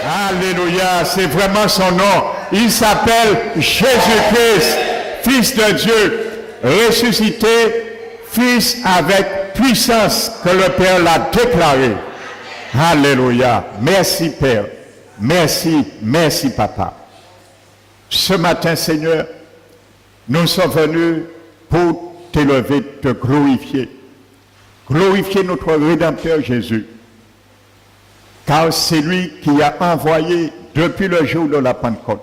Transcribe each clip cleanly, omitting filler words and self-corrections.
Alléluia, c'est vraiment son nom. Il s'appelle Jésus-Christ, Fils de Dieu, ressuscité, Fils avec puissance que le Père l'a déclaré. Alléluia. Merci Père. Merci, merci Papa. Ce matin, Seigneur, nous sommes venus pour t'élever, te glorifier. Glorifier notre Rédempteur Jésus. Car c'est lui qui a envoyé depuis le jour de la Pentecôte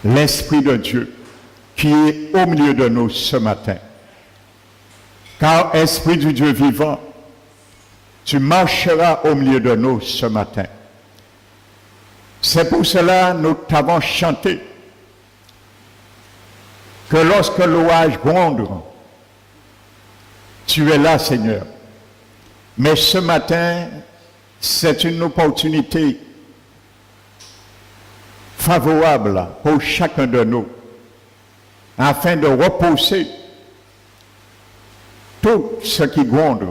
l'Esprit de Dieu qui est au milieu de nous ce matin. Car Esprit du Dieu vivant, tu marcheras au milieu de nous ce matin. C'est pour cela que nous t'avons chanté que lorsque l'orage gronde, tu es là, Seigneur. Mais ce matin, c'est une opportunité favorable pour chacun de nous afin de repousser tout ce qui gronde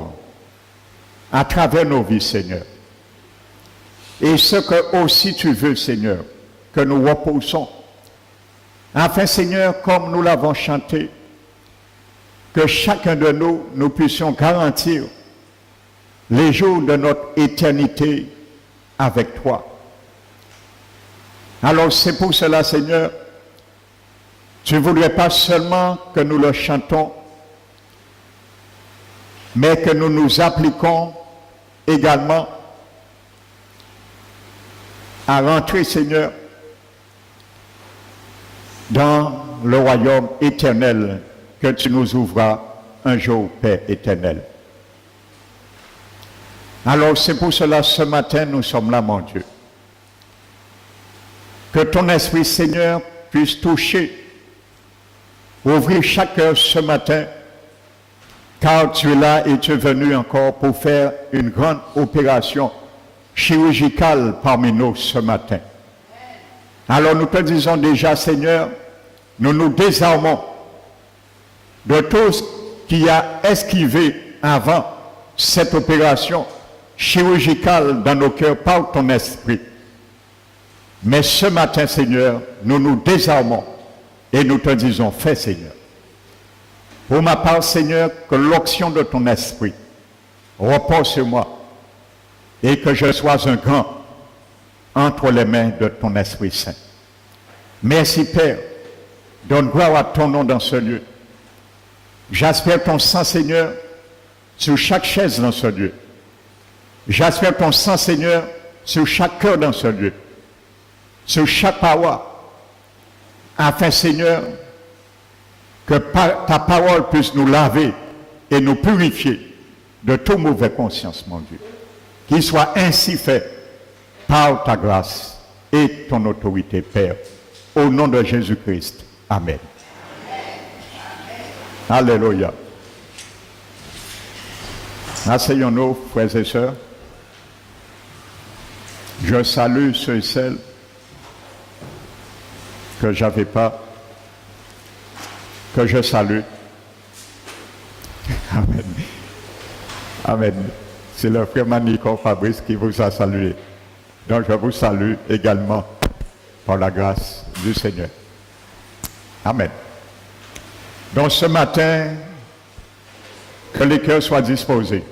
à travers nos vies, Seigneur. Et ce que aussi tu veux, Seigneur, que nous repoussons. Afin, Seigneur, comme nous l'avons chanté, que chacun de nous, nous puissions garantir les jours de notre éternité avec toi. Alors c'est pour cela, Seigneur, tu ne voudrais pas seulement que nous le chantons, mais que nous nous appliquons également à rentrer, Seigneur, dans le royaume éternel que tu nous ouvras un jour, Père éternel. Alors c'est pour cela, ce matin, nous sommes là, mon Dieu. Que ton Esprit, Seigneur, puisse toucher, ouvrir chaque cœur ce matin, car tu es là et tu es venu encore pour faire une grande opération chirurgicale parmi nous ce matin. Alors nous te disons déjà, Seigneur, nous nous désarmons de tout ce qui a esquivé avant cette opération chirurgicale dans nos cœurs par ton esprit. Mais ce matin, Seigneur, nous nous désarmons et nous te disons, fais, Seigneur. Pour ma part, Seigneur, que l'onction de ton esprit repose sur moi et que je sois un grand entre les mains de ton Esprit Saint. Merci, Père. Donne gloire à ton nom dans ce lieu. J'aspire ton sang, Seigneur, sur chaque chaise dans ce lieu. J'aspire ton sang, Seigneur, sur chaque cœur dans ce lieu, sur chaque parole, afin, Seigneur, que ta parole puisse nous laver et nous purifier de toute mauvaise conscience, mon Dieu. Qu'il soit ainsi fait par ta grâce et ton autorité, Père. Au nom de Jésus-Christ. Amen. Alléluia. Asseyons-nous, frères et sœurs. Je salue ceux et celles que je n'avais pas, que je salue. Amen. Amen. C'est le frère Manicor Fabrice qui vous a salué. Donc je vous salue également par la grâce du Seigneur. Amen. Donc ce matin, que les cœurs soient disposés.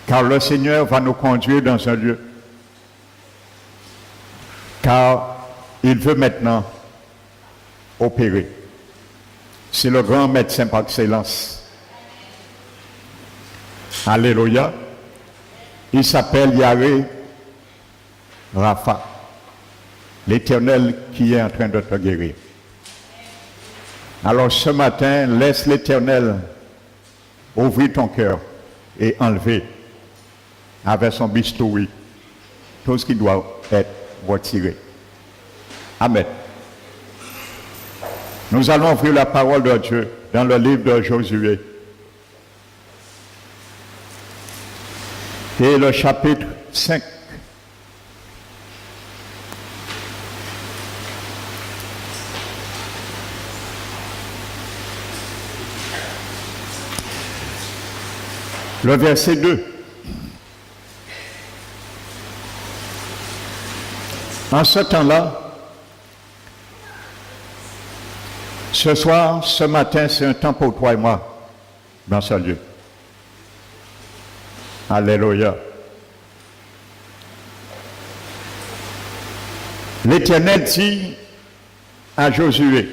Car le Seigneur va nous conduire dans un lieu. Car il veut maintenant opérer. C'est le grand médecin par excellence. Alléluia. Il s'appelle Yahweh Rapha, l'Éternel qui est en train de te guérir. Alors ce matin, laisse l'Éternel ouvrir ton cœur et enlever avec son bistouri tout ce qui doit être retiré. Amen. Nous allons ouvrir la parole de Dieu dans le livre de Josué. Et le chapitre 5. Le verset 2. En ce temps-là, ce soir, ce matin, c'est un temps pour toi et moi dans ce lieu. Alléluia. L'Éternel dit à Josué,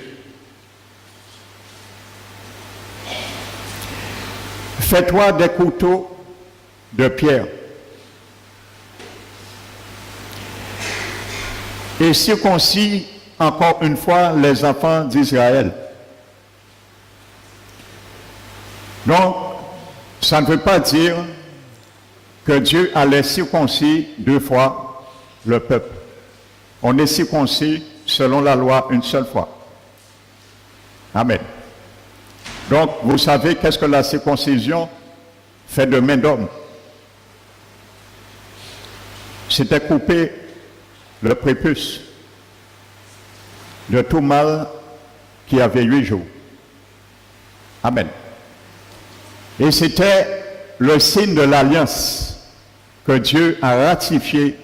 fais-toi des couteaux de pierre et circoncis encore une fois les enfants d'Israël. Donc, ça ne veut pas dire que Dieu allait circoncis 2 fois le peuple. On est circoncis selon la loi une seule fois. Amen. Donc, vous savez qu'est-ce que la circoncision fait de main d'homme? C'était couper le prépuce de tout mâle qui avait 8 jours. Amen. Et c'était le signe de l'alliance que Dieu a ratifié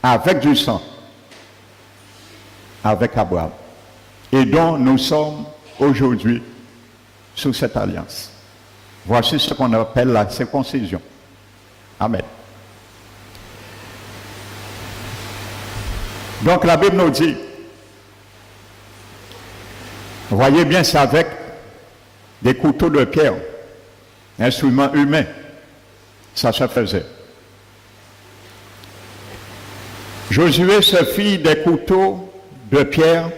avec du sang, avec Abraham, et dont nous sommes aujourd'hui sous cette alliance. Voici ce qu'on appelle la circoncision. Amen. Donc la Bible nous dit, voyez bien, c'est avec des couteaux de pierre, instruments humains, ça se faisait. Josué se fit des couteaux de pierre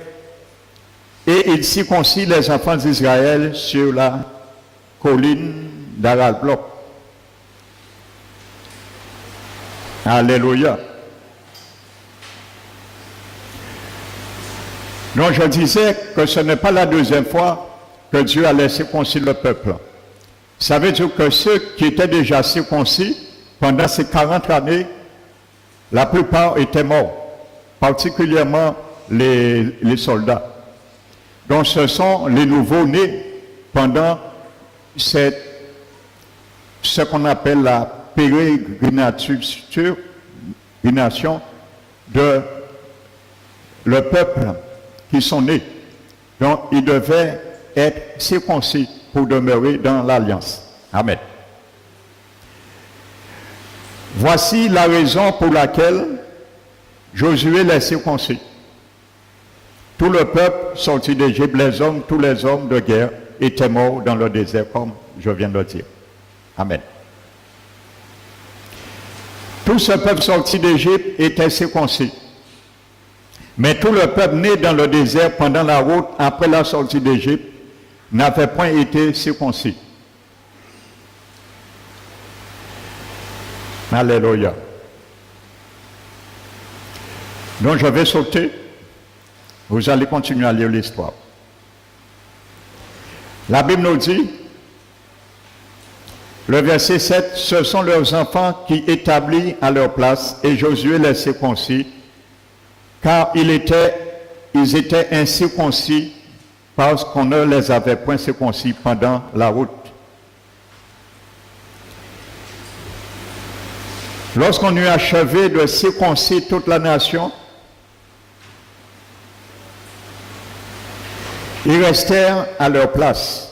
et il circoncit les enfants d'Israël sur la colline d'Aralbloc. Alléluia. Donc je disais que ce n'est pas la deuxième fois que Dieu allait circoncire le peuple. Ça veut dire que ceux qui étaient déjà circoncis pendant ces 40 années, la plupart étaient morts, particulièrement les soldats. Donc ce sont les nouveaux-nés pendant ce qu'on appelle la pérégrination de le peuple qui sont nés. Donc ils devaient être circoncis pour demeurer dans l'alliance. Amen. Voici la raison pour laquelle Josué les circoncis. Tout le peuple sorti d'Égypte, tous les hommes de guerre étaient morts dans le désert, comme je viens de le dire. Amen. Tout ce peuple sorti d'Égypte était circoncis. Mais tout le peuple né dans le désert pendant la route après la sortie d'Égypte n'avait point été circoncis. Alléluia. Donc je vais sauter. Vous allez continuer à lire l'histoire. La Bible nous dit, le verset 7, ce sont leurs enfants qui établis à leur place et Josué les circoncis, car ils étaient incirconcis parce qu'on ne les avait point circoncis pendant la route. Lorsqu'on eut achevé de circoncire toute la nation, ils restèrent à leur place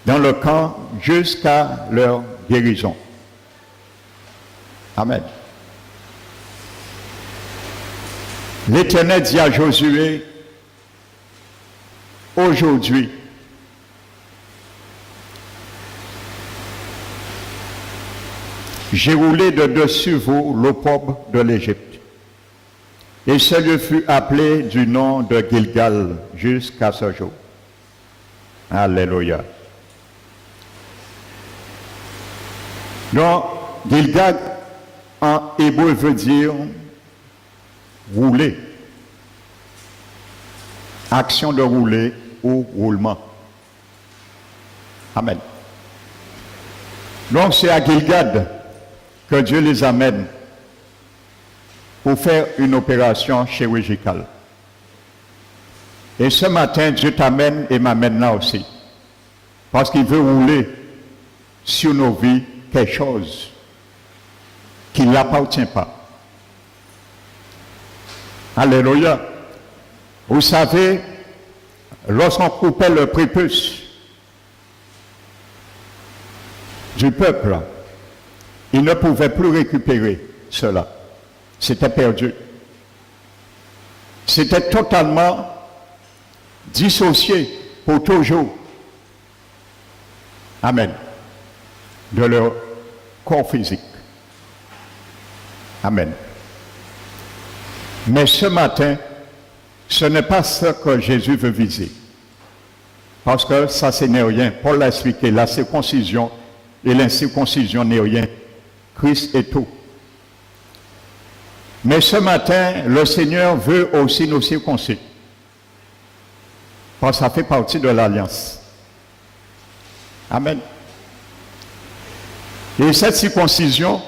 dans le camp jusqu'à leur guérison. Amen. L'Éternel dit à Josué, aujourd'hui, j'ai roulé de dessus vous l'opprobre de l'Égypte. Et ce lieu fut appelé du nom de Gilgal jusqu'à ce jour. Alléluia. Donc, Gilgal en hébreu veut dire rouler. Action de rouler ou roulement. Amen. Donc, c'est à Gilgal que Dieu les amène pour faire une opération chirurgicale. Et ce matin, Dieu t'amène et m'amène là aussi. Parce qu'il veut rouler sur nos vies quelque chose qui ne l'appartient pas. Alléluia. Vous savez, lorsqu'on coupait le prépuce du peuple, il ne pouvait plus récupérer cela. C'était perdu. C'était totalement dissocié pour toujours. Amen. De leur corps physique. Amen. Mais ce matin, ce n'est pas ce que Jésus veut viser. Parce que ça, ce n'est rien. Paul l'a expliqué, la circoncision et l'incirconcision n'est rien. Christ est tout. Mais ce matin, le Seigneur veut aussi nous circoncire. Parce que ça fait partie de l'alliance. Amen. Et cette circoncision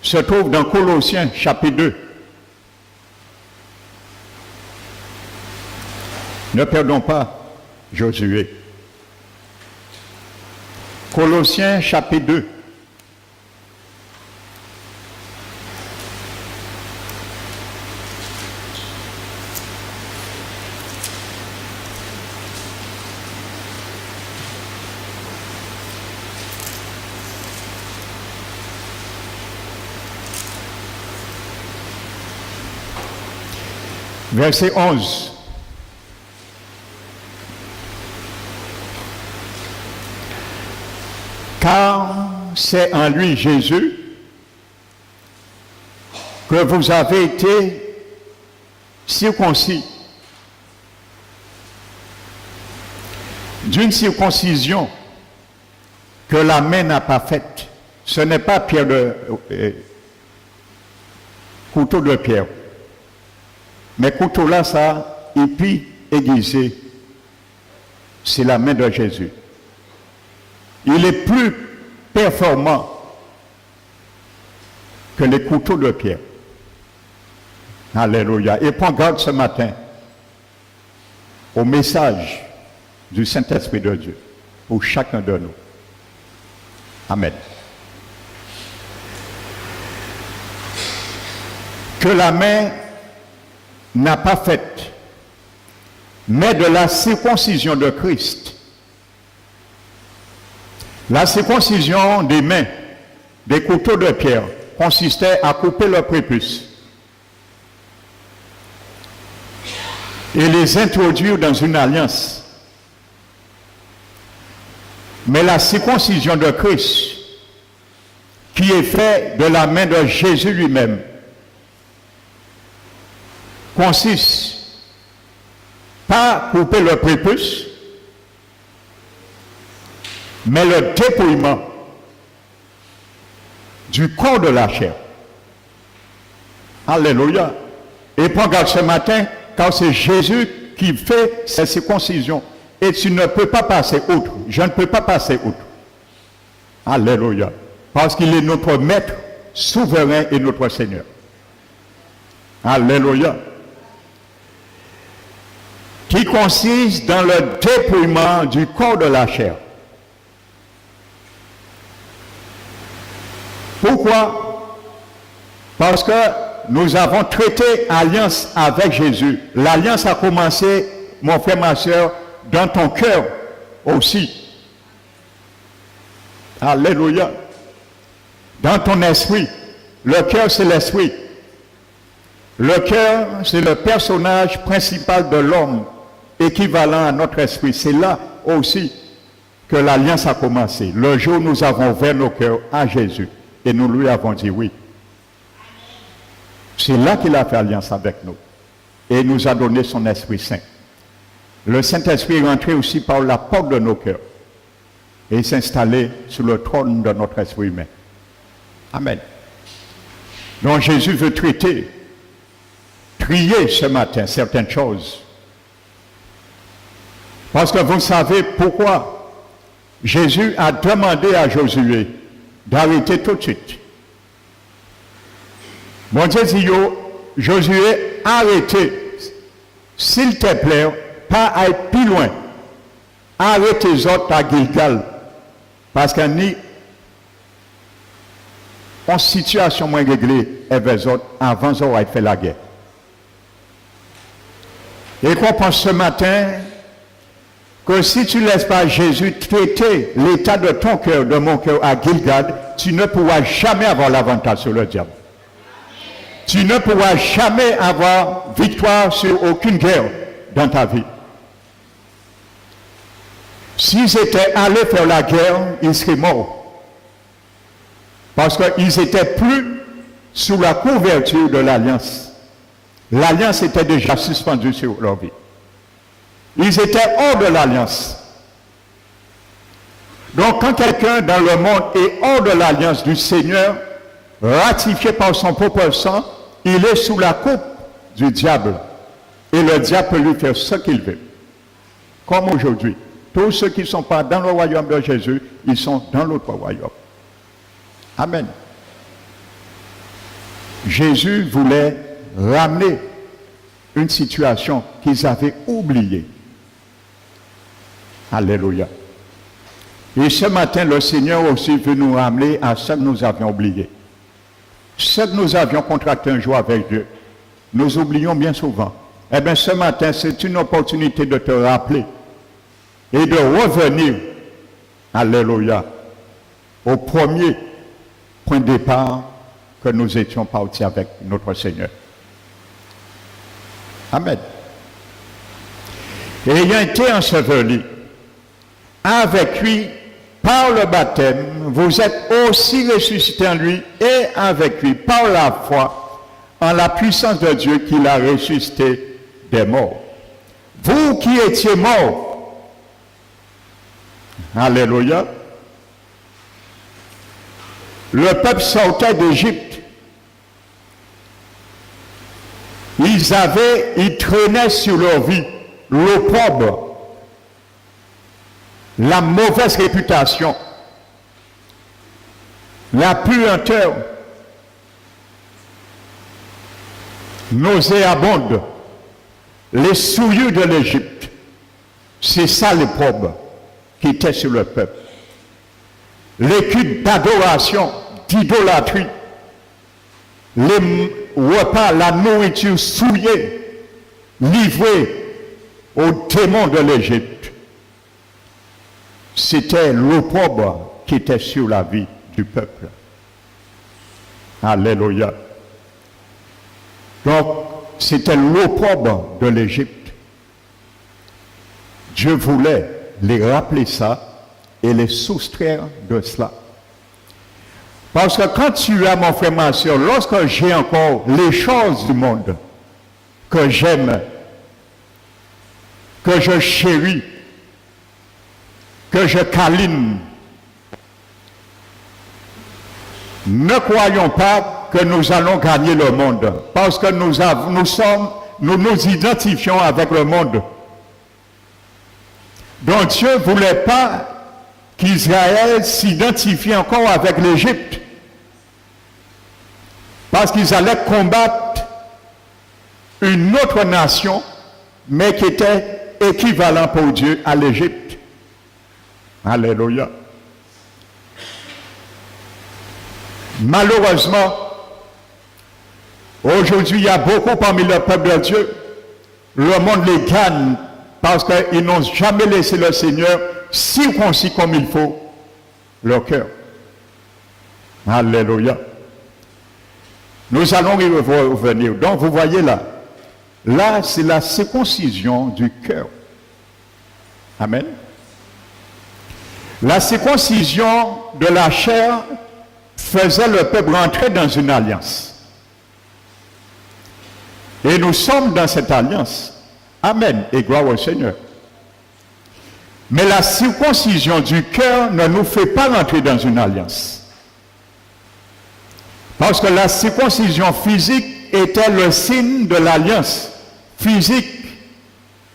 se trouve dans Colossiens chapitre 2. Ne perdons pas Josué. Colossiens chapitre 2. Verset 11. Car c'est en lui, Jésus, que vous avez été circoncis d'une circoncision que la main n'a pas faite. Ce n'est pas couteau de pierre. Mais couteau là, ça, épi aiguisé, c'est la main de Jésus. Il est plus performant que les couteaux de pierre. Alléluia. Et prends garde ce matin au message du Saint-Esprit de Dieu pour chacun de nous. Amen. Que la main n'a pas faite, mais de la circoncision de Christ. La circoncision des mains, des couteaux de pierre, consistait à couper le prépuce et les introduire dans une alliance. Mais la circoncision de Christ, qui est faite de la main de Jésus lui-même, consiste pas à couper le prépuce, mais le dépouillement du corps de la chair. Alléluia. Et prends garde ce matin, car c'est Jésus qui fait cette circoncision. Et tu ne peux pas passer outre. Je ne peux pas passer outre. Alléluia. Parce qu'il est notre maître, souverain et notre Seigneur. Alléluia. Qui consiste dans le dépouillement du corps de la chair. Pourquoi? Parce que nous avons traité alliance avec Jésus. L'alliance a commencé, mon frère, ma soeur, dans ton cœur aussi. Alléluia. Dans ton esprit. Le cœur, c'est l'esprit. Le cœur, c'est le personnage principal de l'homme, équivalent à notre esprit. C'est là aussi que l'alliance a commencé. Le jour où nous avons ouvert nos cœurs à Jésus et nous lui avons dit oui. C'est là qu'il a fait alliance avec nous et nous a donné son Esprit Saint. Le Saint-Esprit est rentré aussi par la porte de nos cœurs et s'est installé sur le trône de notre esprit humain. Amen. Donc Jésus veut trier ce matin certaines choses. Parce que vous savez pourquoi Jésus a demandé à Josué d'arrêter tout de suite. Mon Dieu dit, Josué, arrêtez, s'il te plaît, pas aller plus loin. Arrête les autres à Gilgal. Parce qu'on est en situation moins réglée avec les autres avant qu'ils aient fait la guerre. Et qu'on pense ce matin que si tu ne laisses pas Jésus traiter l'état de ton cœur, de mon cœur à Gilgal, tu ne pourras jamais avoir l'avantage sur le diable. Tu ne pourras jamais avoir victoire sur aucune guerre dans ta vie. S'ils étaient allés faire la guerre, ils seraient morts. Parce qu'ils n'étaient plus sous la couverture de l'alliance. L'alliance était déjà suspendue sur leur vie. Ils étaient hors de l'alliance. Donc quand quelqu'un dans le monde est hors de l'alliance du Seigneur, ratifié par son propre sang, il est sous la coupe du diable. Et le diable peut lui faire ce qu'il veut. Comme aujourd'hui. Tous ceux qui ne sont pas dans le royaume de Jésus, ils sont dans l'autre royaume. Amen. Jésus voulait ramener une situation qu'ils avaient oubliée. Alléluia. Et ce matin, le Seigneur aussi veut nous ramener à ce que nous avions oublié. Ce que nous avions contracté un jour avec Dieu, nous oublions bien souvent. Eh bien, ce matin, c'est une opportunité de te rappeler et de revenir, alléluia, au premier point de départ que nous étions partis avec notre Seigneur. Amen. Et ayant été enseveli avec lui par le baptême, vous êtes aussi ressuscités en lui et avec lui par la foi en la puissance de Dieu qui l'a ressuscité des morts. Vous qui étiez morts, alléluia, le peuple sortait d'Égypte. Ils traînaient sur leur vie l'opprobre, la mauvaise réputation, la puanteur, nauséabonde, les souillures de l'Égypte. C'est ça l'opprobre qui était sur le peuple. Les cultes d'adoration, d'idolâtrie, les repas, la nourriture souillée, livrée aux démons de l'Égypte. C'était l'opprobre qui était sur la vie du peuple. Alléluia. Donc, c'était l'opprobre de l'Égypte. Dieu voulait les rappeler ça et les soustraire de cela. Parce que quand tu as, mon frère, ma soeur, lorsque j'ai encore les choses du monde que j'aime, que je chéris, que je câline, ne croyons pas que nous allons gagner le monde, parce que nous nous identifions avec le monde. Donc Dieu ne voulait pas qu'Israël s'identifie encore avec l'Égypte, parce qu'ils allaient combattre une autre nation, mais qui était équivalent pour Dieu à l'Égypte. Alléluia. Malheureusement, aujourd'hui, il y a beaucoup parmi le peuple de Dieu, le monde les gagne parce qu'ils n'ont jamais laissé le Seigneur circoncis comme il faut leur cœur. Alléluia. Nous allons y revenir. Donc, vous voyez là, c'est la circoncision du cœur. Amen. La circoncision de la chair faisait le peuple rentrer dans une alliance. Et nous sommes dans cette alliance. Amen. Et gloire au Seigneur. Mais la circoncision du cœur ne nous fait pas rentrer dans une alliance. Parce que la circoncision physique était le signe de l'alliance physique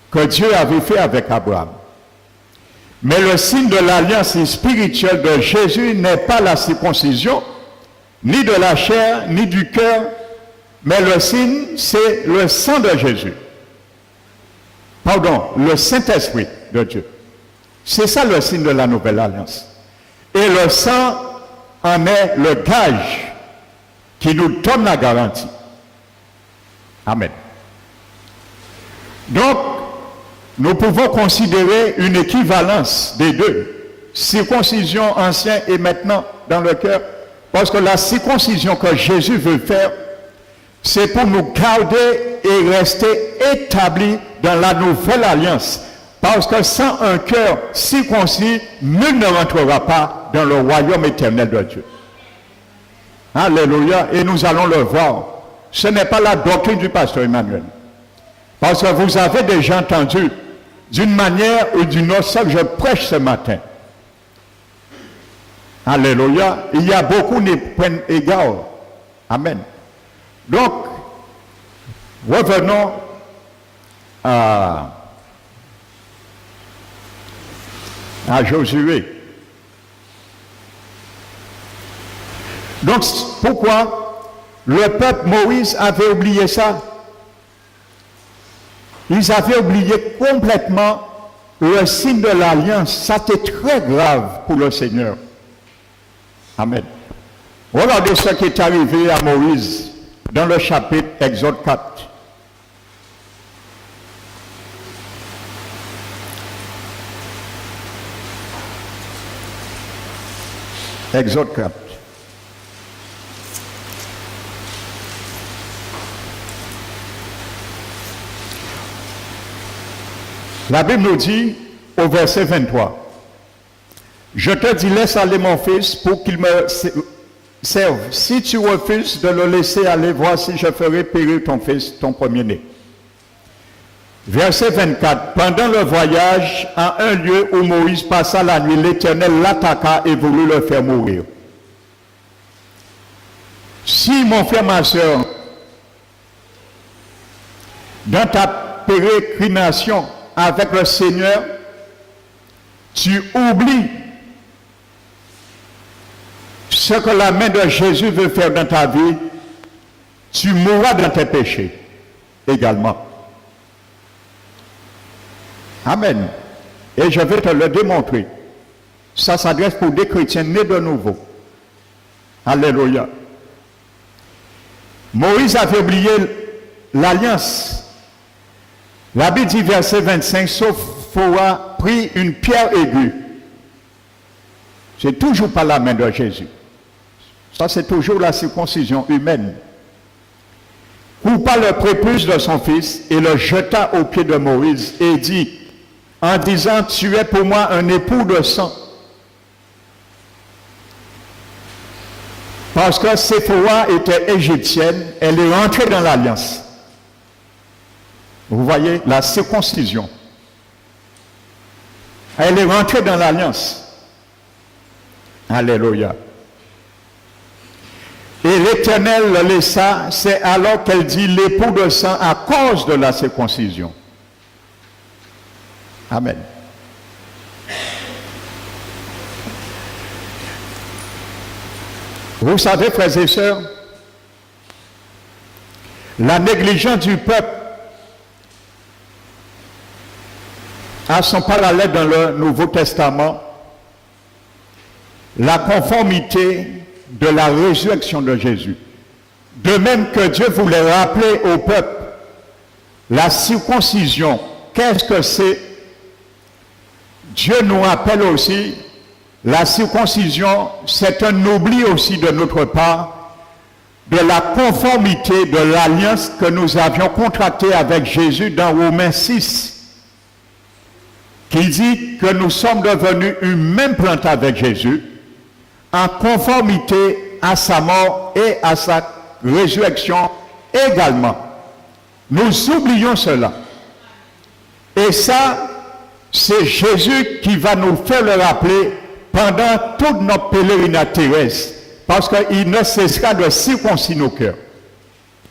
que Dieu avait fait avec Abraham. Mais le signe de l'alliance spirituelle de Jésus n'est pas la circoncision, ni de la chair, ni du cœur, mais le signe, c'est le sang de Jésus. Pardon, le Saint-Esprit de Dieu. C'est ça le signe de la nouvelle alliance. Et le sang en est le gage qui nous donne la garantie. Amen. Donc, nous pouvons considérer une équivalence des deux, circoncision ancienne et maintenant dans le cœur, parce que la circoncision que Jésus veut faire, c'est pour nous garder et rester établis dans la nouvelle alliance. Parce que sans un cœur circoncis, nul ne rentrera pas dans le royaume éternel de Dieu. Alléluia. Et nous allons le voir. Ce n'est pas la doctrine du pasteur Emmanuel. Parce que vous avez déjà entendu, d'une manière ou d'une autre, ça que je prêche ce matin. Alléluia. Il y a beaucoup qui prennent égard. Amen. Donc, revenons à Josué. Donc, pourquoi le peuple Moïse avait oublié ça? Ils avaient oublié complètement le signe de l'alliance. Ça était très grave pour le Seigneur. Amen. Regardez ce qui est arrivé à Moïse dans le chapitre Exode 4. Exode 4. La Bible nous dit au verset 23, « Je te dis, laisse aller mon fils pour qu'il me serve. Si tu refuses de le laisser aller, voici, je ferai périr ton fils, ton premier-né. » Verset 24, « Pendant le voyage, à un lieu où Moïse passa la nuit, l'Éternel l'attaqua et voulut le faire mourir. » Si, mon frère, ma soeur, dans ta pérégrination avec le Seigneur, tu oublies ce que la main de Jésus veut faire dans ta vie, tu mourras dans tes péchés également. Amen. Et je vais te le démontrer. Ça s'adresse pour des chrétiens nés de nouveau. Alléluia. Moïse avait oublié l'alliance. La Bible dit, verset 25, sauf Phora prit une pierre aiguë. C'est toujours pas la main de Jésus. Ça, c'est toujours la circoncision humaine. Coupa le prépuce de son fils et le jeta aux pieds de Moïse et dit, en disant, tu es pour moi un époux de sang. Parce que Séphora était égyptienne, elle est rentrée dans l'alliance. Vous voyez, la circoncision. Elle est rentrée dans l'alliance. Alléluia. Et l'Éternel le laissa, c'est alors qu'elle dit l'époux de sang à cause de la circoncision. Amen. Vous savez, frères et sœurs, la négligence du peuple a son parallèle dans le Nouveau Testament, la conformité de la résurrection de Jésus. De même que Dieu voulait rappeler au peuple la circoncision, qu'est-ce que c'est? Dieu nous rappelle aussi, la circoncision, c'est un oubli aussi de notre part, de la conformité de l'alliance que nous avions contractée avec Jésus dans Romains 6. Qui dit que nous sommes devenus une même plante avec Jésus, en conformité à sa mort et à sa résurrection également. Nous oublions cela. Et ça, c'est Jésus qui va nous faire le rappeler pendant toute notre pèlerinage terrestre, parce qu'il ne cessera de circoncire nos cœurs.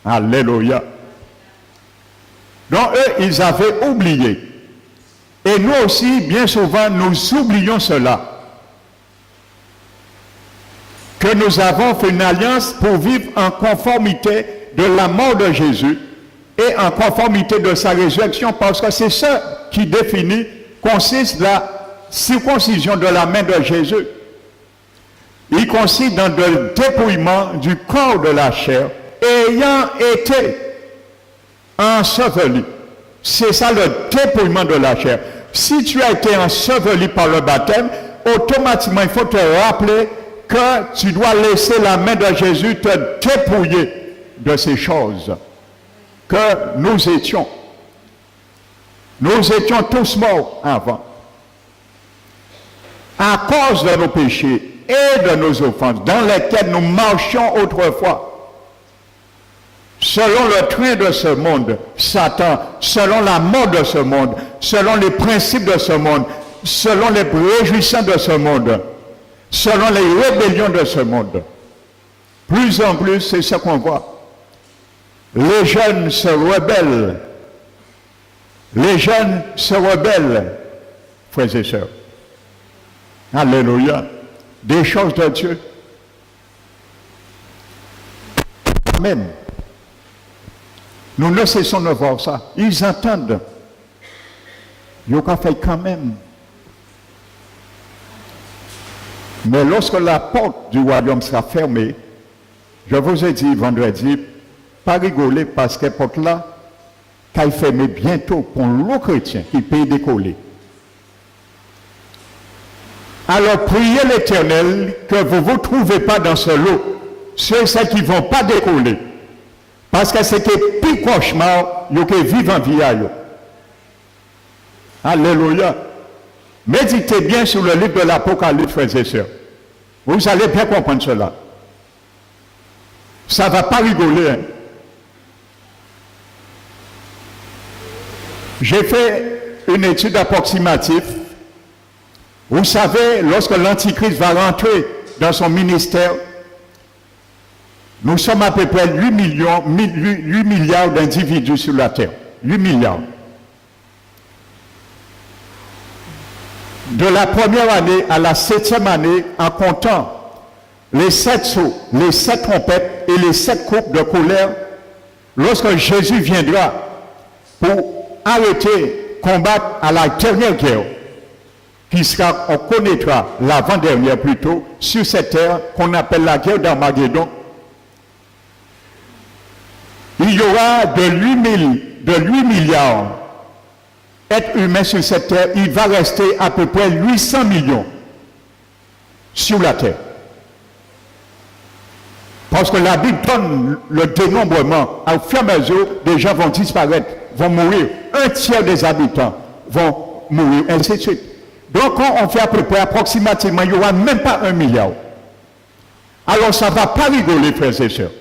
Alléluia. Donc eux, ils avaient oublié. Et nous aussi, bien souvent, nous oublions cela. Que nous avons fait une alliance pour vivre en conformité de la mort de Jésus et en conformité de sa résurrection, parce que c'est ça qui définit, consiste la circoncision de la main de Jésus. Il consiste dans le dépouillement du corps de la chair, ayant été enseveli. C'est ça le dépouillement de la chair. Si tu as été enseveli par le baptême, automatiquement, il faut te rappeler que tu dois laisser la main de Jésus te dépouiller de ces choses que nous étions. Nous étions tous morts avant. À cause de nos péchés et de nos offenses, dans lesquelles nous marchions autrefois, selon le train de ce monde, Satan, selon la mode de ce monde, selon les principes de ce monde, selon les réjouissances de ce monde, selon les rébellions de ce monde. Plus en plus, c'est ce qu'on voit. Les jeunes se rebellent. Les jeunes se rebellent, frères et sœurs. Alléluia. Des choses de Dieu. Amen. Nous ne cessons de voir ça. Ils entendent. Ils ont fait quand même. Mais lorsque la porte du royaume sera fermée, je vous ai dit vendredi, pas rigoler parce que porte là, qu'elle ferme bientôt pour l'eau chrétien qui peut décoller. Alors priez l'Éternel que vous ne vous trouvez pas dans ce lot, ceux qui ne vont pas décoller. Parce que c'était plus cauchemar, ils qui vivent en vie à eux. Alléluia. Méditez bien sur le livre de l'Apocalypse, frères et sœurs. Vous allez bien comprendre cela. Ça ne va pas rigoler. Hein. J'ai fait une étude approximative. Vous savez, lorsque l'Antichrist va rentrer dans son ministère, nous sommes à peu près 8 milliards d'individus sur la terre. 8 milliards. De la première année à la 7e année, en comptant les 7 sceaux, les 7 trompettes et les 7 coupes de colère, lorsque Jésus viendra pour arrêter, combattre à la dernière guerre, qui sera, on connaîtra l'avant-dernière plutôt, sur cette terre qu'on appelle la guerre d'Armageddon, il y aura de 8 milliards êtres humains sur cette terre, il va rester à peu près 800 millions sur la terre. Parce que la Bible donne le dénombrement. Au fur et à mesure, des gens vont disparaître, vont mourir. Un tiers des habitants vont mourir, ainsi de suite. Donc, quand on fait à peu près approximativement, il n'y aura même pas 1 milliard. Alors, ça ne va pas rigoler, frères et sœurs.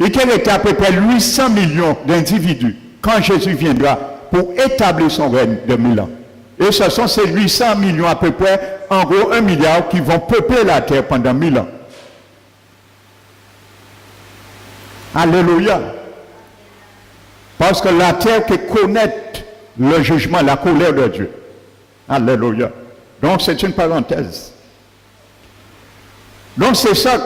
Et qu'il était à peu près 800 millions d'individus quand Jésus viendra pour établir son règne de 1000 ans. Et ce sont ces 800 millions à peu près, en gros 1 milliard, qui vont peupler la terre pendant 1000 ans. Alléluia. Parce que la terre qui connaît le jugement, la colère de Dieu. Alléluia. Donc c'est une parenthèse. Donc c'est ça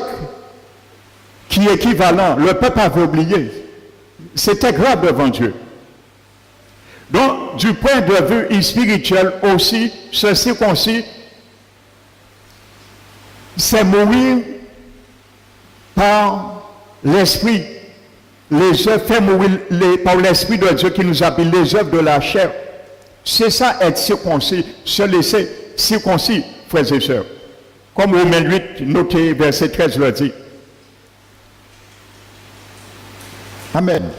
qui est équivalent. Le peuple avait oublié. C'était grave devant Dieu. Donc, du point de vue spirituel aussi, ce circoncis, c'est mourir par l'esprit. Les œuvres, faire mourir par l'esprit de Dieu qui nous appelle les œuvres de la chair. C'est ça être circoncis, se laisser circoncis, frères et sœurs. Comme Romains 8, notez verset 13 le dit. Amen.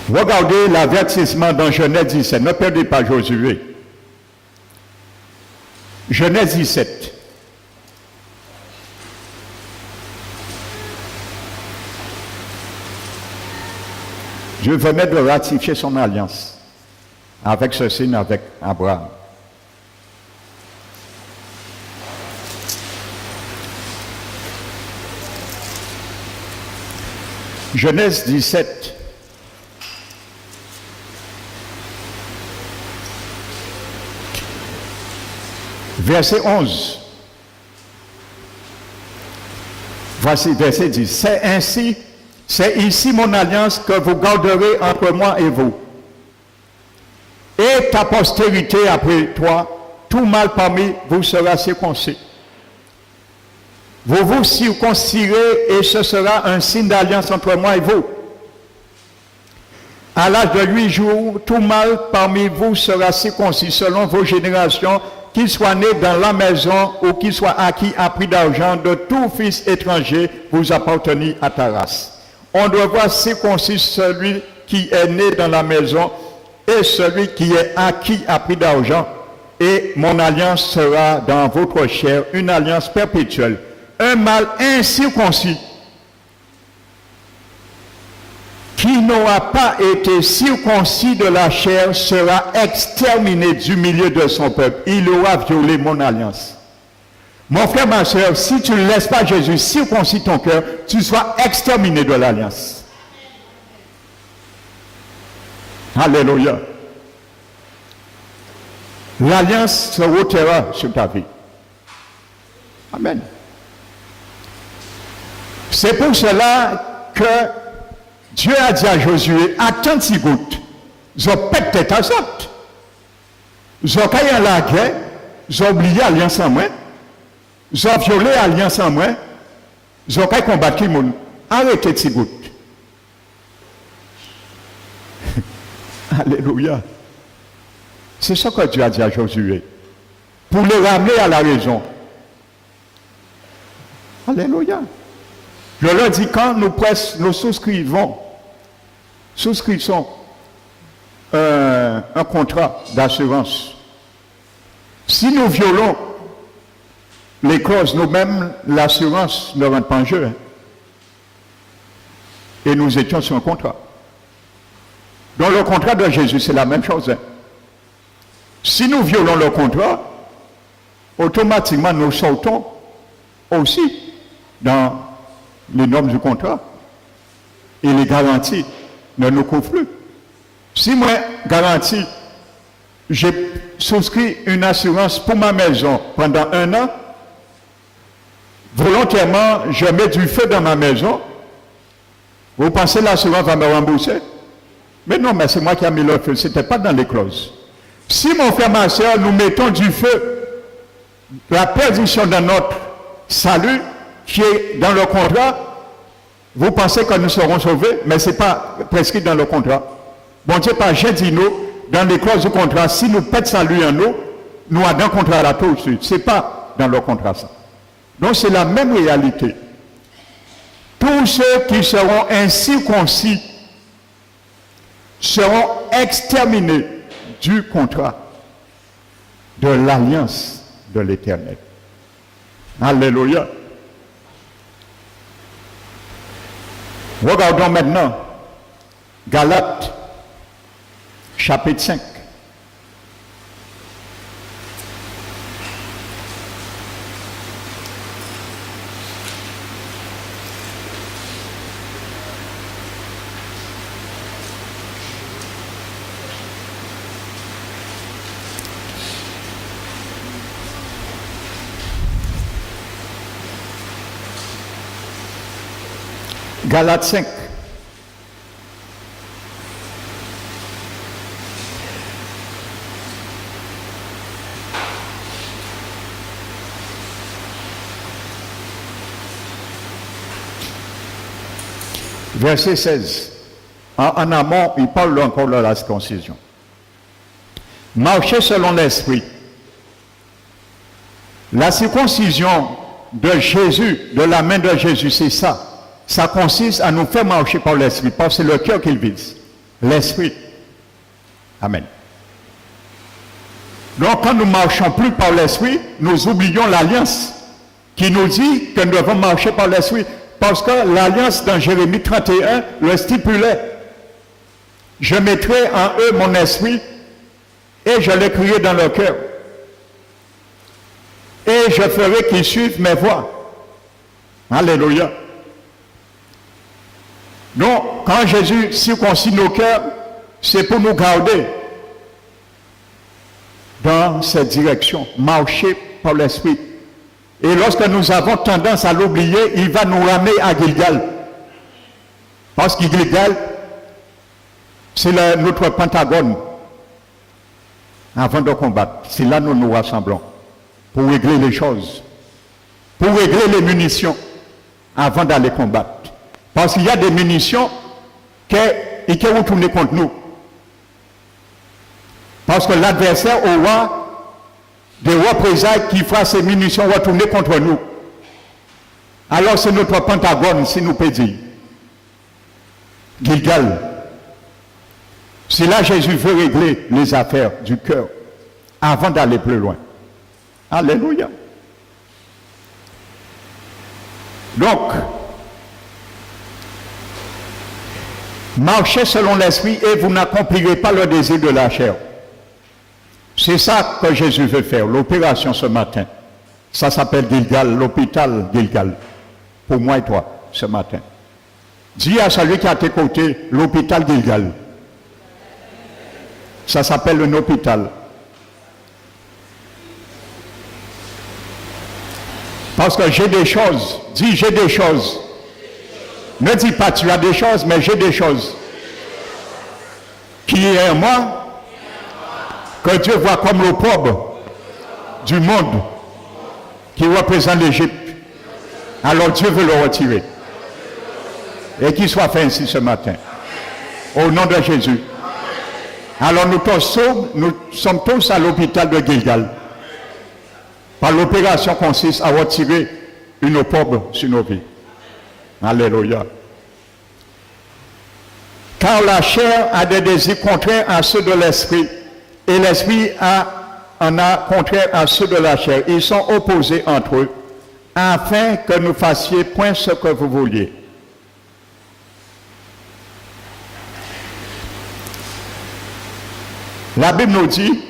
Regardez l'avertissement dans Genèse 17. Ne perdez pas Josué. Genèse 17. Dieu venait de ratifier son alliance avec ce signe, avec Abraham. Genèse 17. Verset 11. Voici verset 10. C'est ainsi, c'est ici mon alliance que vous garderez entre moi et vous. Et ta postérité après toi, tout mal parmi vous sera circoncis. Vous vous circoncirez et ce sera un signe d'alliance entre moi et vous. À l'âge de 8 jours, tout mâle parmi vous sera circoncis selon vos générations, qu'il soit né dans la maison ou qu'il soit acquis à prix d'argent de tout fils étranger, vous appartenez à ta race. On doit voir circoncis celui qui est né dans la maison et celui qui est acquis à prix d'argent. Et mon alliance sera dans votre chair, une alliance perpétuelle. Un mâle incirconcis qui n'aura pas été circoncis de la chair sera exterminé du milieu de son peuple. Il aura violé mon alliance. Mon frère, ma soeur, si tu ne laisses pas Jésus circoncis ton cœur, tu seras exterminé de l'alliance. Alléluia. L'alliance se retira sur ta vie. Amen. C'est pour cela que Dieu a dit à Josué, attends 6 gouttes. Ils ont pété ta sorte. Ils ont caillé la guerre. Ils ont oublié l'alliance en moi. Ils ont violé l'alliance en moi. Ils ont caillé combattre le monde. Arrêtez 6 gouttes. Alléluia. C'est ce que Dieu a dit à Josué. Pour le ramener à la raison. Alléluia. Je leur dis, quand nous souscrivons un contrat d'assurance, si nous violons les clauses, nous-mêmes, l'assurance ne rentre pas en jeu. Et nous étions sur un contrat. Dans le contrat de Jésus, c'est la même chose. Si nous violons le contrat, automatiquement nous sautons aussi dans les normes du contrat et les garanties ne nous couvrent plus. Si moi, garantie, j'ai souscrit une assurance pour ma maison pendant 1 an, volontairement, je mets du feu dans ma maison, vous pensez que l'assurance va me rembourser? Mais non, mais c'est moi qui ai mis le feu, ce n'était pas dans les clauses. Si mon frère, ma soeur, nous mettons du feu, la perdition de notre salut, qui est dans le contrat, vous pensez que nous serons sauvés, mais ce n'est pas prescrit dans le contrat. Bon Dieu, pas j'ai dit nous, dans les clauses du contrat, si nous pète salut en nous, nous avons un contrat là tout de suite. Ce n'est pas dans le contrat ça. Donc c'est la même réalité. Tous ceux qui seront incirconcis seront exterminés du contrat de l'alliance de l'Éternel. Alléluia. Regardons maintenant Galates, chapitre 5. Galates 5. Verset 16. En amont, il parle encore de la circoncision. Marchez selon l'esprit. La circoncision de Jésus, de la main de Jésus, c'est ça. Ça consiste à nous faire marcher par l'esprit, parce que c'est le cœur qu'il vise. L'esprit. Amen. Donc, quand nous ne marchons plus par l'esprit, nous oublions l'alliance qui nous dit que nous devons marcher par l'esprit. Parce que l'alliance dans Jérémie 31 le stipulait. Je mettrai en eux mon esprit et je l'écrirai dans leur cœur. Et je ferai qu'ils suivent mes voies. Alléluia. Donc, quand Jésus circoncis nos cœurs, c'est pour nous garder dans cette direction, marcher par l'esprit. Et lorsque nous avons tendance à l'oublier, il va nous ramener à Gilgal. Parce que Gilgal, c'est notre pentagone avant de combattre. C'est là que nous nous rassemblons pour régler les choses. pour régler les munitions avant d'aller combattre. Parce qu'il y a des munitions qui vont tourner contre nous. Parce que l'adversaire aura des représailles qui fera ces munitions retourner contre nous. Alors c'est notre Pentagone, si nous pouvons dire. Gilgal. C'est là que Jésus veut régler les affaires du cœur avant d'aller plus loin. Alléluia. Donc, marchez selon l'esprit et vous n'accomplirez pas le désir de la chair. C'est ça que Jésus veut faire, l'opération ce matin. Ça s'appelle Gilgal, l'hôpital Gilgal. Pour moi et toi, ce matin. Dis à celui qui est à tes côtés, l'hôpital Gilgal. Ça s'appelle un hôpital. Parce que j'ai des choses. Dis, j'ai des choses. Ne dis pas tu as des choses, mais j'ai des choses. Qui est en moi, que Dieu voit comme l'opprobre du monde qui représente l'Égypte. Alors Dieu veut le retirer. Et qu'il soit fait ainsi ce matin. Au nom de Jésus. Alors nous sommes tous à l'hôpital de Gilgal. Par l'opération consiste à retirer une opprobre sur nos vies. Alléluia. Car la chair a des désirs contraires à ceux de l'esprit, et l'esprit en a contraire à ceux de la chair. Ils sont opposés entre eux, afin que nous fassions point ce que vous vouliez. La Bible nous dit,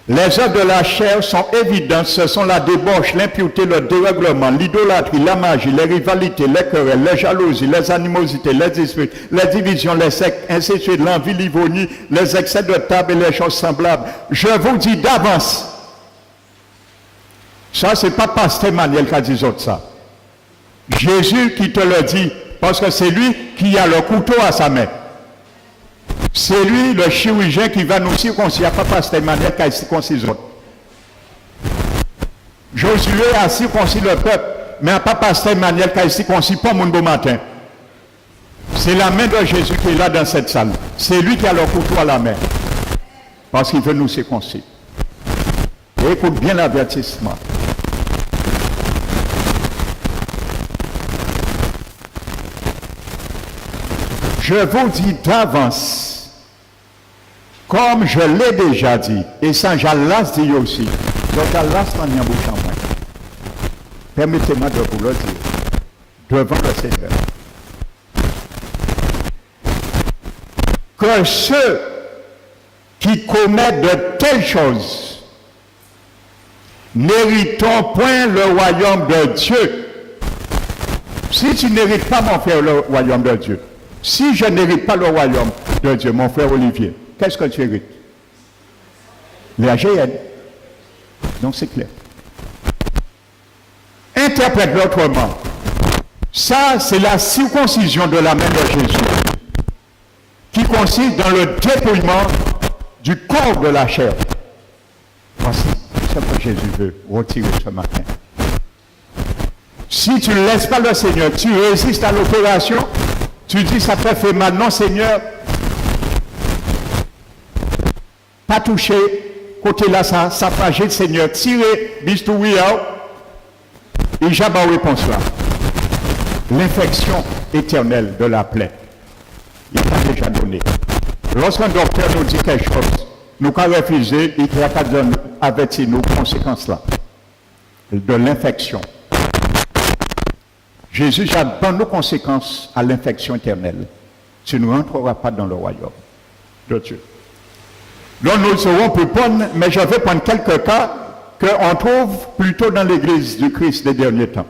les œuvres de la chair sont évidentes, ce sont la débauche, l'impureté, le dérèglement, l'idolâtrie, la magie, les rivalités, les querelles, les jalousies, les animosités, les disputes, les divisions, les sectes, ainsi de suite, l'envie, l'ironie, les excès de table et les choses semblables. Je vous dis d'avance, ça c'est pas Pasteur Manuel qui a dit ça. Jésus qui te le dit, parce que c'est lui qui a le couteau à sa main. C'est lui, le chirurgien, qui va nous circoncire, pas Pasteur Emmanuel qui a circoncis les autres. Josué a circoncis le peuple, mais pas Pasteur Emmanuel qui a circoncis pas mon beau matin. C'est la main de Jésus qui est là dans cette salle. C'est lui qui a le couteau à la main. Parce qu'il veut nous circoncire. Et écoute bien l'avertissement. Je vous dis d'avance, comme je l'ai déjà dit, et ça j'allais dit aussi, permettez-moi de vous le dire, devant le Seigneur, que ceux qui commettent de telles choses n'héritent point le royaume de Dieu. Si tu n'hérites pas, mon frère, le royaume de Dieu, si je n'hérite pas le royaume de Dieu, mon frère Olivier, qu'est-ce que tu hérites? l'AGN. Donc c'est clair. Interprète-le autrement. Ça, c'est la circoncision de la main de Jésus, qui consiste dans le dépouillement du corps de la chair. Voici ce que Jésus veut retirer ce matin. Si tu ne laisses pas le Seigneur, tu résistes à l'opération, tu dis ça te fait mal. Non, Seigneur, pas touché, côté là, ça fragile, Seigneur, tirez, bistouri, et j'ai ma réponse là. L'infection éternelle de la plaie, il t'a déjà donné. Lorsqu'un docteur nous dit quelque chose, nous avons refusé, il n'y a pas d'avertir nos conséquences là, de l'infection. Jésus abandonne nos conséquences à l'infection éternelle. Tu ne rentreras pas dans le royaume de Dieu. Donc nous serons plus prendre, mais je vais prendre quelques cas qu'on trouve plutôt dans l'église du Christ des derniers temps.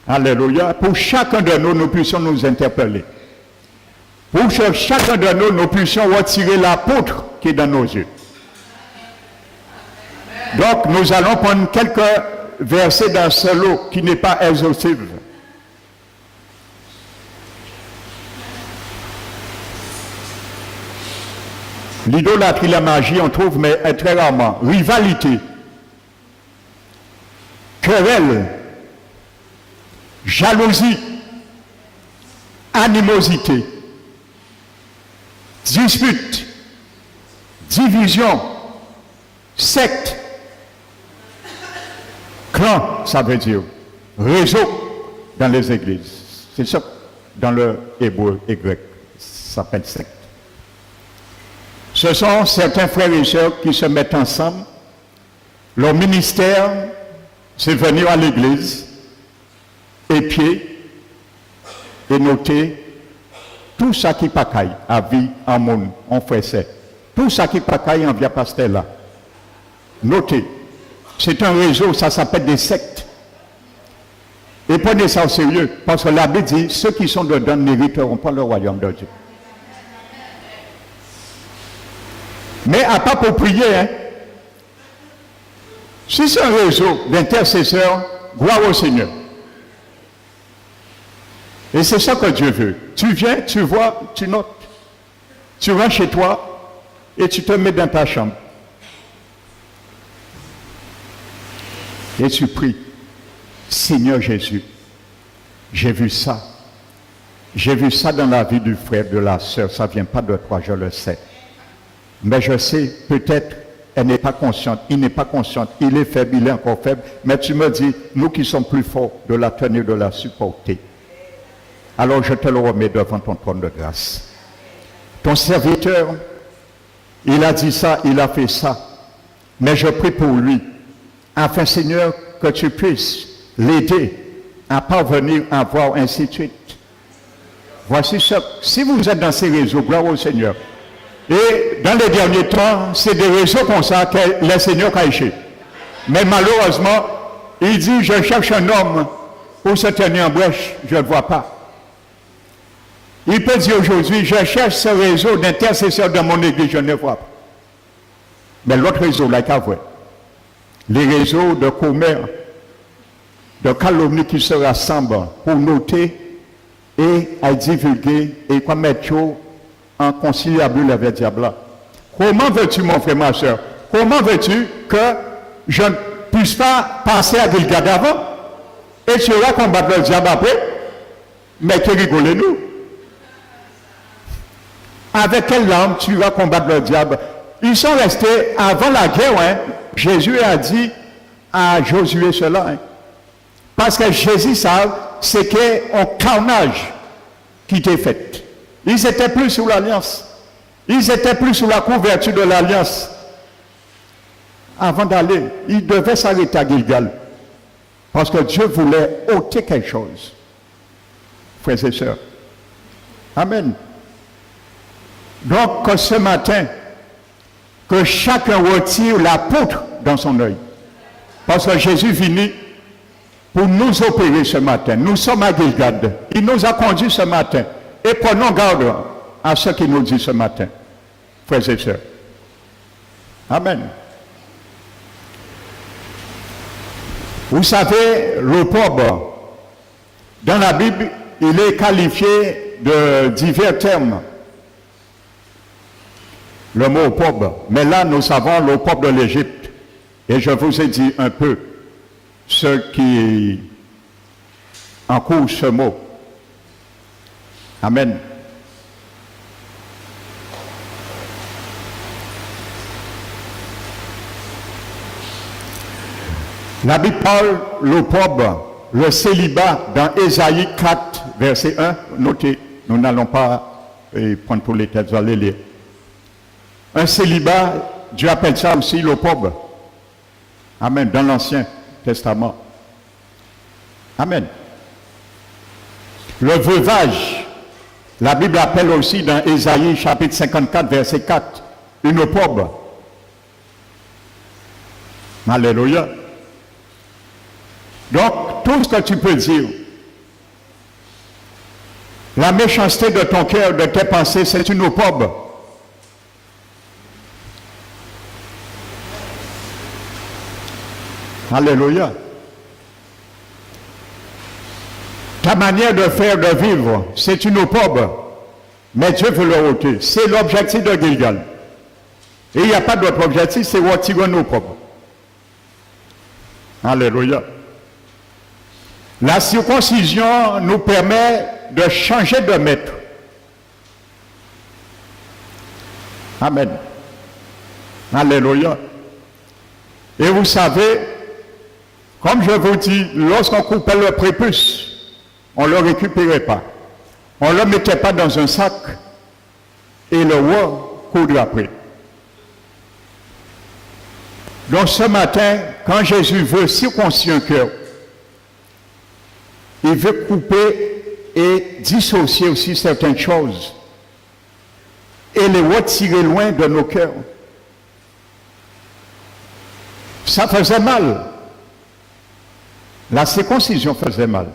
Alléluia. Pour chacun de nous, nous puissions nous interpeller. Pour chacun de nous, nous puissions retirer l'apôtre qui est dans nos yeux. Donc nous allons prendre quelques versets dans ce lot qui n'est pas exhaustif. L'idolâtrie, la magie, on trouve, mais très rarement. Rivalité, querelle, jalousie, animosité, dispute, division, secte, clan, ça veut dire réseau dans les églises. C'est ça, dans le hébreu et grec, ça s'appelle secte. Ce sont certains frères et sœurs qui se mettent ensemble. Leur ministère, c'est venir à l'église, épier et noter tout ça qui pacaille à vie, en monde, en fait. Tout ça qui pacaille en via pasteur là. Notez. C'est un réseau, ça s'appelle des sectes. Et prenez ça au sérieux, parce que la Bible dit, ceux qui sont dedans n'hériteront pas le royaume de Dieu. Mais à part pour prier, hein. Si c'est un réseau d'intercesseurs, gloire au Seigneur. Et c'est ça que Dieu veut. Tu viens, tu vois, tu notes. Tu rentres chez toi et tu te mets dans ta chambre. Et tu pries. Seigneur Jésus, j'ai vu ça. J'ai vu ça dans la vie du frère, de la sœur. Ça ne vient pas de toi, je le sais. Mais je sais, peut-être, elle n'est pas consciente, il n'est pas conscient, il est faible, il est encore faible. Mais tu me dis, nous qui sommes plus forts, de la tenir, de la supporter. Alors je te le remets devant ton trône de grâce. Ton serviteur, il a dit ça, il a fait ça. Mais je prie pour lui, afin, Seigneur, que tu puisses l'aider à parvenir à voir ainsi de suite. Voici ça. Si vous êtes dans ces réseaux, gloire au Seigneur. Et dans les derniers temps, c'est des réseaux comme ça que le Seigneur a caché. Mais malheureusement, il dit, je cherche un homme pour se tenir en brèche, je ne le vois pas. Il peut dire aujourd'hui, je cherche ce réseau d'intercesseurs dans mon église, je ne le vois pas. Mais l'autre réseau, là, il vrai. Les réseaux de commères, de calomnie qui se rassemblent pour noter et à divulguer et comme mettre en conciliabule avec le diable. Comment veux-tu, mon frère, ma soeur, comment veux-tu que je ne puisse pas passer à Gilgad avant et tu vas combattre le diable après? Mais que rigolez-nous. Avec quelle larme tu vas combattre le diable? Ils sont restés avant la guerre, hein? Jésus a dit à Josué cela. Hein? Parce que Jésus savait, c'était un carnage qui était fait. Ils étaient plus sous l'alliance. Ils étaient plus sous la couverture de l'alliance. Avant d'aller, ils devaient s'arrêter à Gilgal. Parce que Dieu voulait ôter quelque chose. Frères et sœurs. Amen. Donc, que ce matin, que chacun retire la poutre dans son œil. Parce que Jésus venu pour nous opérer ce matin. Nous sommes à Gilgad. Il nous a conduits ce matin. Et prenons garde à ce qu'il nous dit ce matin, frères et sœurs. Amen. Vous savez, le pauvre, dans la Bible, il est qualifié de divers termes. Le mot pauvre. Mais là, nous savons le pauvre de l'Égypte. Et je vous ai dit un peu ce qui encourt ce mot. Amen. La Bible parle le pauvre, le célibat dans Ésaïe 4, verset 1. Notez, nous n'allons pas prendre pour les têtes, vous allez lire. Un célibat, Dieu appelle ça aussi le pauvre. Amen, dans l'Ancien Testament. Amen. Le veuvage, la Bible appelle aussi dans Ésaïe chapitre 54, verset 4, une pauvre. Alléluia. Donc, tout ce que tu peux dire, la méchanceté de ton cœur, de tes pensées, c'est une pauvre. Alléluia. Ta manière de faire, de vivre, c'est une pauvre. Mais Dieu veut le ôter. C'est l'objectif de Gilgal. Et il n'y a pas d'autre objectif, c'est retirer nos pauvres. Alléluia. La circoncision nous permet de changer de maître. Amen. Alléluia. Et vous savez, comme je vous dis, lorsqu'on coupait le prépuce, on ne le récupérait pas. On ne le mettait pas dans un sac et le coudre après. Donc ce matin, quand Jésus veut circoncire un cœur, il veut couper et dissocier aussi certaines choses et les retirer loin de nos cœurs. Ça faisait mal. La circoncision faisait mal.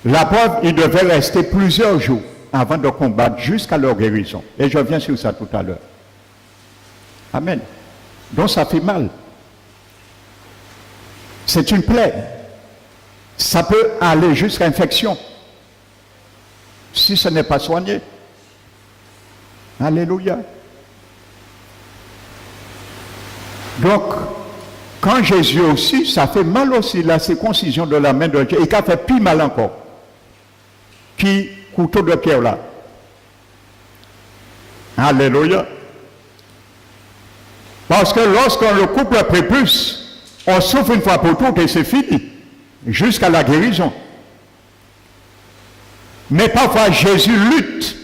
La preuve, il devait rester plusieurs jours avant de combattre jusqu'à leur guérison. Et je viens sur ça tout à l'heure. Amen. Donc ça fait mal. C'est une plaie. Ça peut aller jusqu'à infection si ce n'est pas soigné. Alléluia. Donc, quand Jésus aussi, ça fait mal aussi, la circoncision de la main de Dieu, et qui a fait plus mal encore, qui couteau de pierre là. Alléluia. Parce que lorsqu'on le coupe le prépuce, on souffre une fois pour toutes et c'est fini, jusqu'à la guérison. Mais parfois Jésus lutte.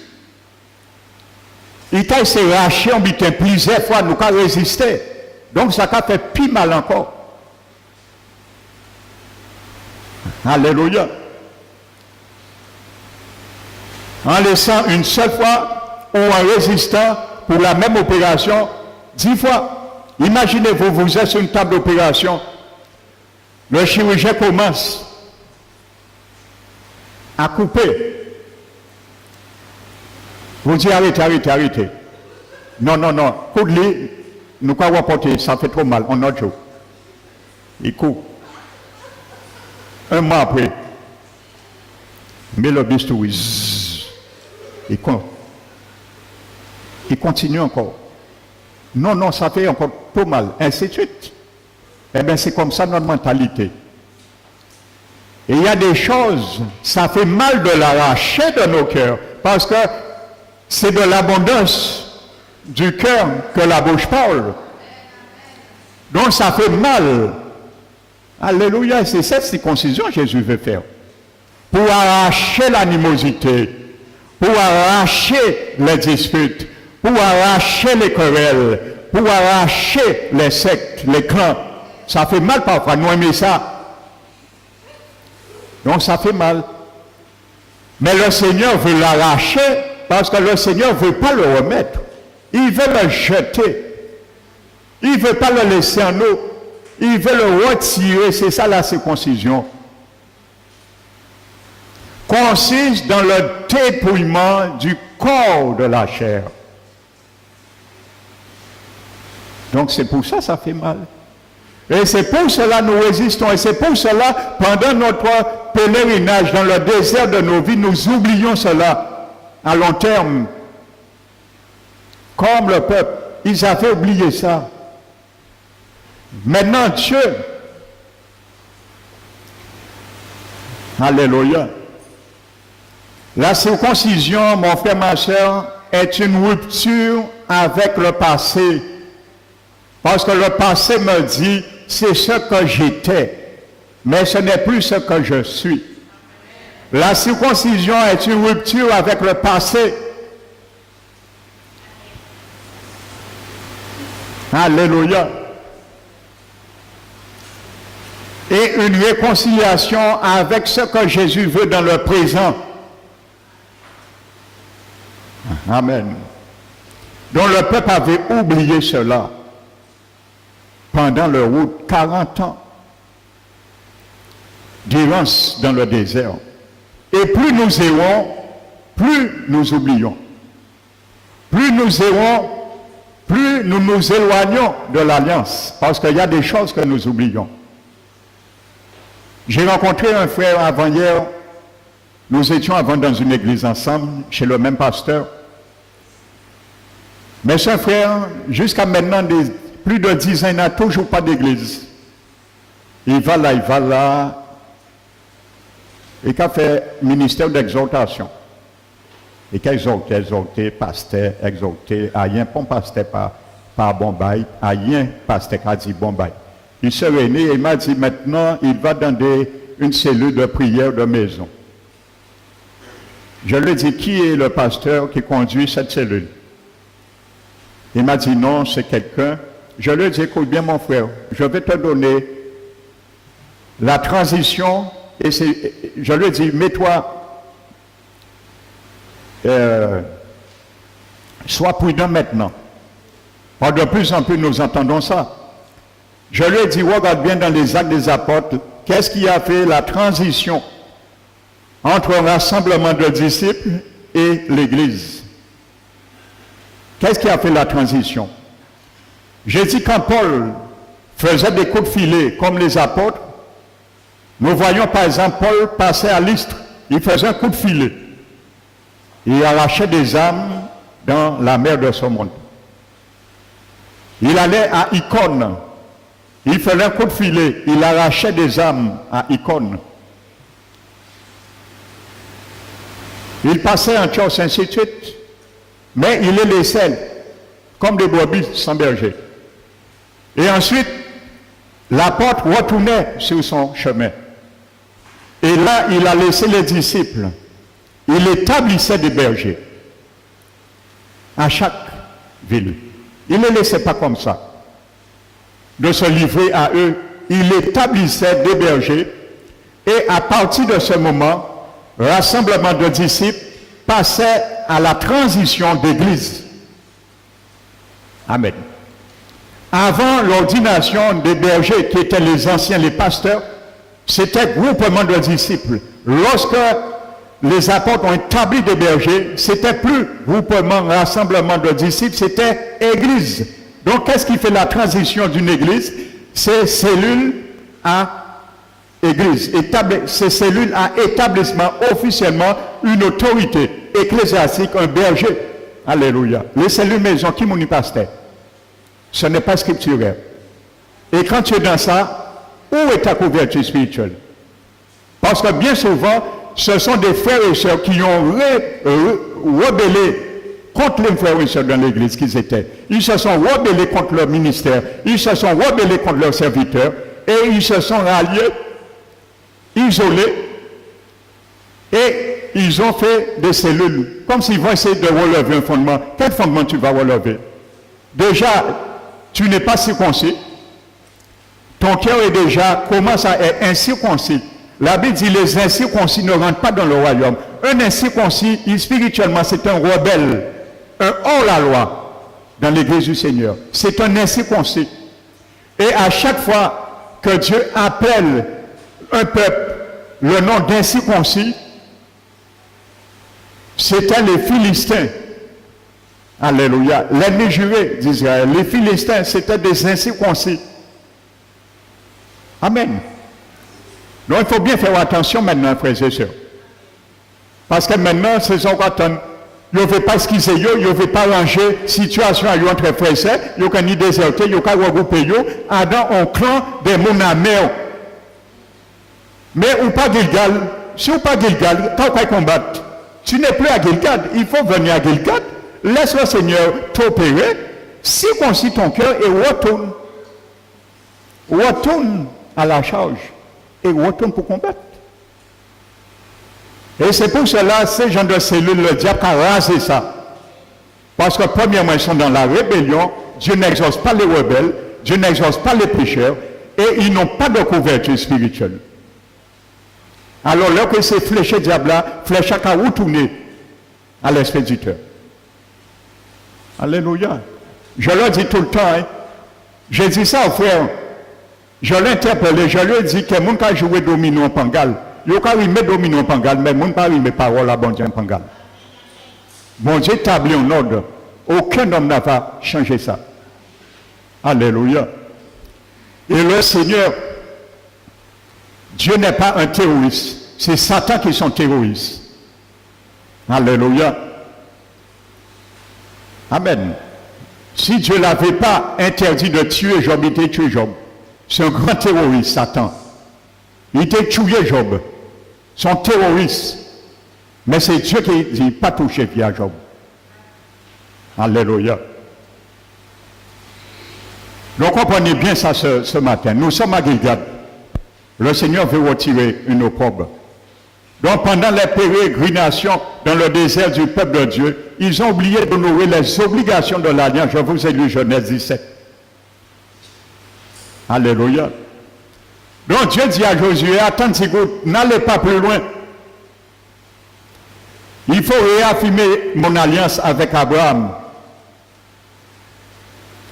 Il a essayé de racher, on bitin plusieurs fois, nous avons résisté. Donc ça a fait plus mal encore. Alléluia. En laissant une seule fois ou en résistant pour la même opération 10 fois. Imaginez-vous, vous êtes sur une table d'opération, le chirurgien commence à couper. Vous dites arrêtez. Non, coupe-les, nous pouvons porter, ça fait trop mal, on autre jour. Il coupe. Un mois après, mais le bistouri, il continue encore. Non, ça fait encore trop mal, ainsi de suite. Eh bien, c'est comme ça notre mentalité. Et il y a des choses, ça fait mal de l'arracher de nos cœurs, parce que c'est de l'abondance du cœur que la bouche parle. Donc ça fait mal. Alléluia, c'est cette circoncision que Jésus veut faire. Pour arracher l'animosité, pour arracher les disputes, pour arracher les querelles, pour arracher les sectes, les clans. Ça fait mal parfois, nous aimons ça. Donc ça fait mal. Mais le Seigneur veut l'arracher parce que le Seigneur ne veut pas le remettre. Il veut le jeter. Il ne veut pas le laisser en eau. Il veut le retirer. C'est ça la circoncision. Consiste dans le dépouillement du corps de la chair. Donc c'est pour ça que ça fait mal. Et c'est pour cela que nous résistons. Et c'est pour cela, pendant notre pèlerinage dans le désert de nos vies, nous oublions cela à long terme. Comme le peuple, ils avaient oublié ça. Maintenant, Dieu, alléluia, la circoncision, mon frère, ma soeur, est une rupture avec le passé. Parce que le passé me dit, c'est ce que j'étais, mais ce n'est plus ce que je suis. La circoncision est une rupture avec le passé. Alléluia. Et une réconciliation avec ce que Jésus veut dans le présent. Amen. Donc le peuple avait oublié cela pendant leur route, 40 ans d'errance dans le désert. Et plus nous errons, plus nous oublions. Plus nous errons, plus nous nous éloignons de l'alliance, parce qu'il y a des choses que nous oublions. J'ai rencontré un frère avant-hier, nous étions avant dans une église ensemble, chez le même pasteur. Mais ce frère, jusqu'à maintenant, plus de 10 ans, il n'a toujours pas d'église. Il va là, et qui a fait ministère d'exhortation. Et qui a exhorté, pasteur, exhorté, rien pour pasteur par Bombay, rien pasteur qui a dit Bombay. Il s'est réuni et il m'a dit maintenant, il va dans une cellule de prière de maison. Je lui ai dit, qui est le pasteur qui conduit cette cellule? Il m'a dit, non, c'est quelqu'un. Je lui ai dit, écoute bien mon frère, je vais te donner la transition. Et je lui ai dit, mets-toi, sois prudent maintenant. Or, de plus en plus, nous entendons ça. Je lui ai dit, regarde bien dans les Actes des Apôtres, qu'est-ce qui a fait la transition entre un rassemblement de disciples et l'Église? Qu'est-ce qui a fait la transition? J'ai dit, quand Paul faisait des coups de filet comme les apôtres, nous voyons par exemple Paul passer à Lystre, il faisait un coup de filet. Il arrachait des âmes dans la mer de ce monde. Il allait à Icône, il faisait un coup de filet, il arrachait des âmes à Icône. Il passait en Antioche, ainsi de suite, mais il les laissait comme des brebis sans berger. Et ensuite, l'apôtre retournait sur son chemin. Et là, il a laissé les disciples. Il établissait des bergers à chaque ville. Il ne les laissait pas comme ça, de se livrer à eux. Il établissait des bergers. Et à partir de ce moment, le rassemblement de disciples passait à la transition d'église. Amen. Avant l'ordination des bergers, qui étaient les anciens, les pasteurs, c'était groupement de disciples. Lorsque les apôtres ont établi des bergers, c'était plus groupement, rassemblement de disciples, c'était église. Donc, qu'est-ce qui fait la transition d'une église? C'est cellule à église. Ces cellules à établissement, officiellement, une autorité ecclésiastique, un berger. Alléluia. Les cellules maison, qui m'ont pasteur? Ce n'est pas scripturaire. Et quand tu es dans ça, où est ta couverture spirituelle? Parce que bien souvent, ce sont des frères et sœurs qui ont rebellé contre les frères et sœurs dans l'église qu'ils étaient. Ils se sont rebellés contre leur ministère, ils se sont rebellés contre leurs serviteurs, et ils se sont ralliés, isolés, et ils ont fait des cellules, comme s'ils vont essayer de relever un fondement. Quel fondement tu vas relever? Déjà, tu n'es pas circoncis. Ton cœur est déjà, commence à être incirconcis. La Bible dit, les incirconcis ne rentrent pas dans le royaume. Un incirconcis, spirituellement, c'est un rebelle, un hors-la-loi dans l'église du Seigneur. C'est un incirconcis. Et à chaque fois que Dieu appelle un peuple le nom d'incirconcis, c'était les Philistins. Alléluia. L'ennemi juré d'Israël. Les Philistins, c'était des incirconcis. Amen. Donc il faut bien faire attention maintenant, frères et sœurs. Parce que maintenant, c'est ce qu'on attend. Ils ne veulent pas excuser, ils ne veulent pas ranger la situation entre frères et sœurs, ils ne ni déserter, ils ne regrouper, ils dans un clan des monamères. Mais ou pas Gilgal, si ou pas Gilgal, quand on combattre, tu n'es plus à Gilgal, il faut venir à Gilgal, laisse le Seigneur t'opérer, circoncis ton cœur et retourne. Retourne à la charge et retourne pour combattre. Et c'est pour cela, ces gens de cellules, le diable a rasé ça. Parce que premièrement, ils sont dans la rébellion, Dieu n'exauce pas les rebelles, Dieu n'exauce pas les pécheurs, et ils n'ont pas de couverture spirituelle. Alors là que ces fléchés diable-là, flèche à retourner à l'expéditeur. Alléluia. Je leur dis tout le temps, hein, j'ai dit ça au frère, je l'ai interpellé, je lui ai dit que les gens qui jouent domino en pangal, ils ont rimé domino en pangal, mais les gens qui rimé parole à bon Dieu en pangal. Bon Dieu établit en ordre. Aucun homme n'a pas changé ça. Alléluia. Et le Seigneur, Dieu n'est pas un terroriste. C'est Satan qui sont terroristes. Alléluia. Amen. Si Dieu ne l'avait pas interdit de tuer Job, il était tué Job. C'est un grand terroriste, Satan. Il était tué Job. sont terroristes. Mais c'est Dieu qui dit pas toucher vie à Job. Alléluia. Donc comprenez bien ça ce matin. Nous sommes à Gilgal. Le Seigneur veut retirer une opprobre. Donc pendant les pérégrinations dans le désert du peuple de Dieu, ils ont oublié d'honorer les obligations de l'alliance. Je vous ai lu Genèse 17. Alléluia. Donc Dieu dit à Josué, attendez, n'allez pas plus loin. Il faut réaffirmer mon alliance avec Abraham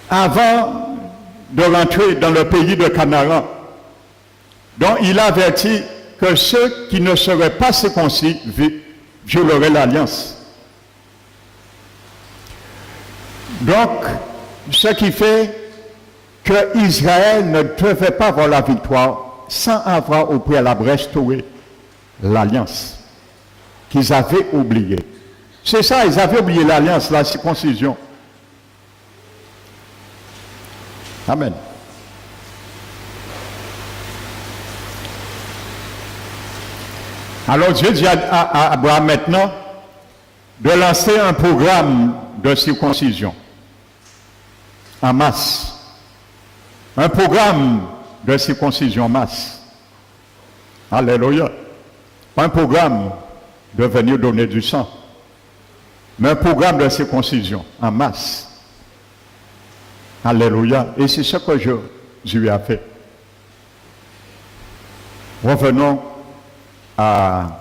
avant de rentrer dans le pays de Canaan. Donc il a averti que ceux qui ne seraient pas circoncis violeraient l'alliance. Donc, ce qui fait que Israël ne devait pas avoir la victoire sans avoir au préalable restauré l'alliance qu'ils avaient oubliée. C'est ça, ils avaient oublié l'alliance, la circoncision. Amen. Alors Dieu dit à Abraham maintenant de lancer un programme de circoncision en masse. Un programme de circoncision en masse. Alléluia. Pas un programme de venir donner du sang, mais un programme de circoncision en masse. Alléluia. Et c'est ce que Jésus a fait. Revenons à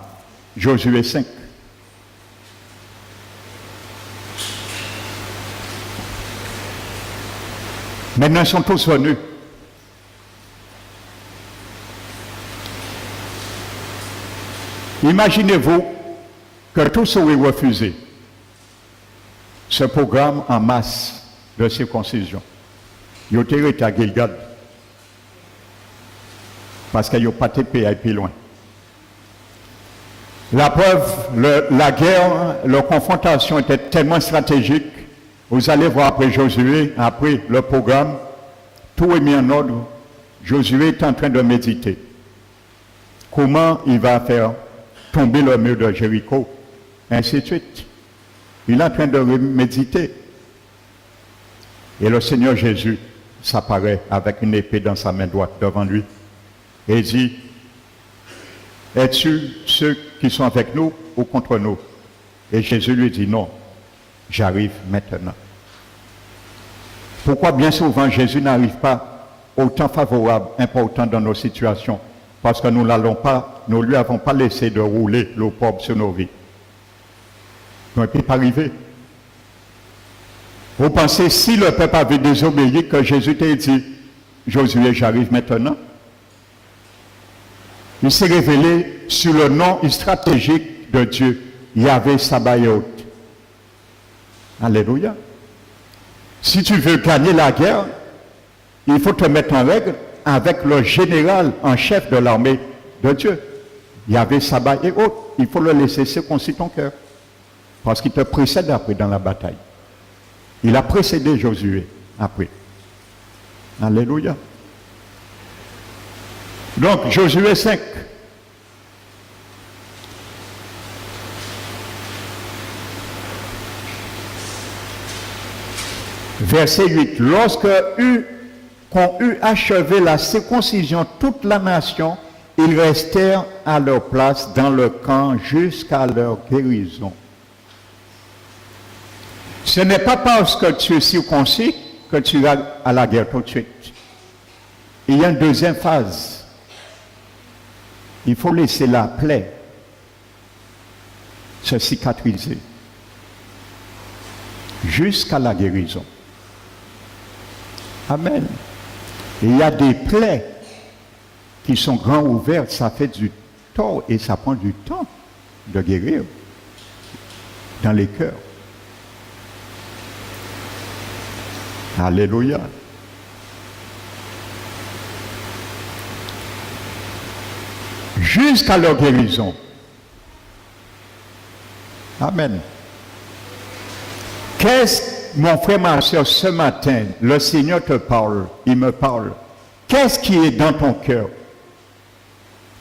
Josué 5. Maintenant, ils sont tous venus. Imaginez-vous que tous auraient refusé ce programme en masse de circoncision. Ils ont été à Gilgal. Parce qu'ils n'ont pas été payés plus loin. La preuve, la guerre, la confrontation était tellement stratégique. Vous allez voir après Josué, après le programme, tout est mis en ordre. Josué est en train de méditer. Comment il va faire tomber le mur de Jéricho, ainsi de suite. Il est en train de méditer. Et le Seigneur Jésus s'apparaît avec une épée dans sa main droite devant lui. Et dit, es-tu ceux qui sont avec nous ou contre nous? Et Jésus lui dit, non, j'arrive maintenant. Pourquoi bien souvent Jésus n'arrive pas au temps favorable, important dans nos situations? Parce que nous ne lui avons pas laissé de rouler l'opprobre sur nos vies. Nous ne peut pas arriver. Vous pensez, si le peuple avait désobéi, que Jésus t'a dit, Josué, j'arrive maintenant? Il s'est révélé sur le nom stratégique de Dieu, Yahvé Sabaoth. Alléluia. Si tu veux gagner la guerre, il faut te mettre en règle avec le général en chef de l'armée de Dieu. Yahvé Sabaoth. Il faut le laisser circoncis ton cœur. Parce qu'il te précède après dans la bataille. Il a précédé Josué après. Alléluia. Donc, Josué 5. Verset 8. Lorsque qu'on eut achevé la circoncision, toute la nation, ils restèrent à leur place dans le camp jusqu'à leur guérison. Ce n'est pas parce que tu es circoncis que tu vas à la guerre tout de suite. Il y a une deuxième phase. Il faut laisser la plaie se cicatriser jusqu'à la guérison. Amen. Et il y a des plaies qui sont grand ouvertes, ça fait du tort et ça prend du temps de guérir dans les cœurs. Alléluia. Jusqu'à leur guérison. Amen. Mon frère, ma soeur, ce matin, le Seigneur te parle, il me parle. Qu'est-ce qui est dans ton cœur?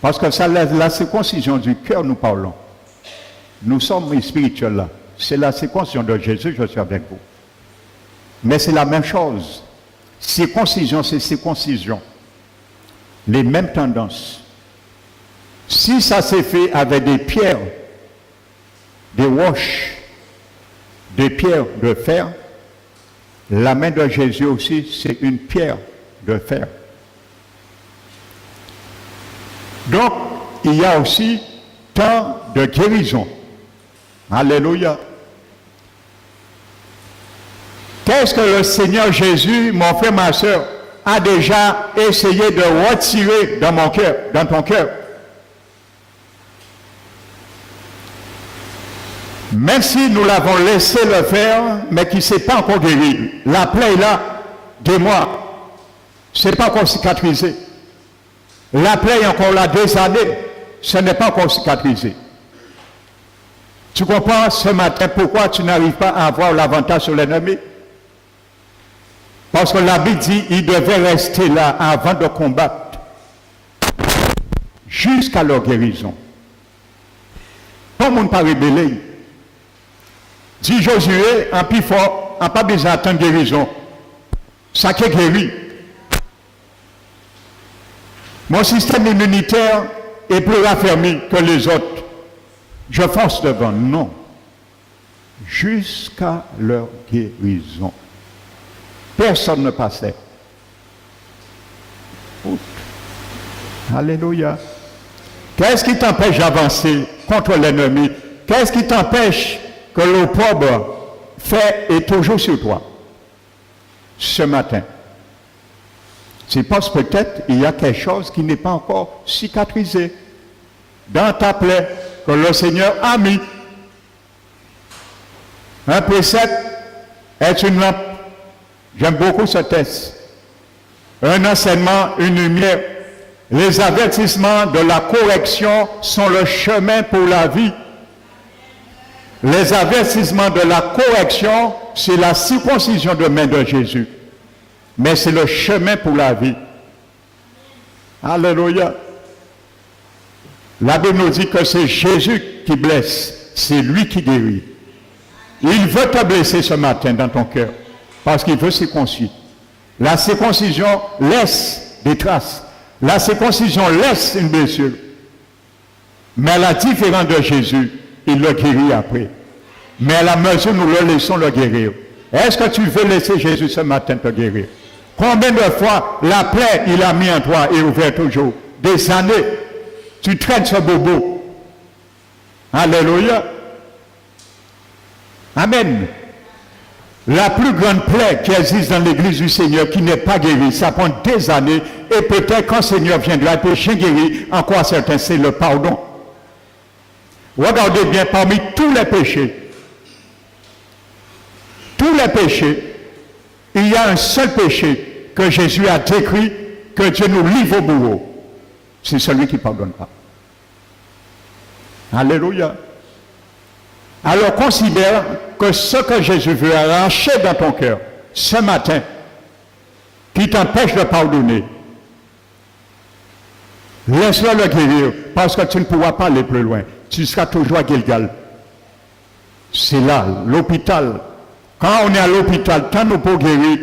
Parce que c'est la circoncision du cœur, nous parlons. Nous sommes spirituels là. C'est la circoncision de Jésus, je suis avec vous. Mais c'est la même chose. Circoncision, c'est circoncision. Les mêmes tendances. Si ça s'est fait avec des pierres, des roches, des pierres de fer, la main de Jésus aussi, c'est une pierre de fer. Donc, il y a aussi tant de guérison. Alléluia. Qu'est-ce que le Seigneur Jésus, mon frère, ma soeur, a déjà essayé de retirer dans mon cœur, dans ton cœur? Même si nous l'avons laissé le faire, mais qui ne s'est pas encore guéri. La plaie est là, des mois. Ce n'est pas encore cicatrisé. La plaie est encore là des années. Ce n'est pas encore cicatrisé. Tu comprends ce matin pourquoi tu n'arrives pas à avoir l'avantage sur l'ennemi? Parce que la Bible dit qu'il devait rester là avant de combattre. Jusqu'à leur guérison. Pas le monde pas rébellé. Dit Josué, en plus fort, en pas besoin d'attendre guérison. Ça qui est guéri. Mon système immunitaire est plus raffermi que les autres. Je fonce devant. Non. Jusqu'à leur guérison. Personne ne passait. Alléluia. Qu'est-ce qui t'empêche d'avancer contre l'ennemi? Qu'est-ce qui t'empêche que l'opprobre fait est toujours sur toi? Ce matin, tu penses peut-être qu'il y a quelque chose qui n'est pas encore cicatrisé dans ta plaie que le Seigneur a mis. Un précepte est une lampe. J'aime beaucoup ce texte. Un enseignement, une lumière. Les avertissements de la correction sont le chemin pour la vie. Les avertissements de la correction, c'est la circoncision de main de Jésus. Mais c'est le chemin pour la vie. Alléluia. La Bible nous dit que c'est Jésus qui blesse, c'est lui qui guérit. Il veut te blesser ce matin dans ton cœur, parce qu'il veut circoncire. La circoncision laisse des traces. La circoncision laisse une blessure. Mais à la différence de Jésus, il le guérit après. Mais à la mesure où nous le laissons le guérir. Est-ce que tu veux laisser Jésus ce matin te guérir? Combien de fois la plaie il a mis en toi et ouvert toujours? Des années. Tu traînes ce bobo. Alléluia. Amen. La plus grande plaie qui existe dans l'église du Seigneur qui n'est pas guérie, ça prend des années et peut-être quand le Seigneur viendra, le péché guéri, encore certains, c'est le pardon. Regardez bien, parmi tous les péchés, il y a un seul péché que Jésus a décrit, que Dieu nous livre au bourreau. C'est celui qui ne pardonne pas. Alléluia. Alors considère que ce que Jésus veut arracher dans ton cœur ce matin, qui t'empêche de pardonner, laisse-le le guérir, parce que tu ne pourras pas aller plus loin. Tu seras toujours à Gilgal. C'est là, l'hôpital. Quand on est à l'hôpital, quand nous pouvons guérir,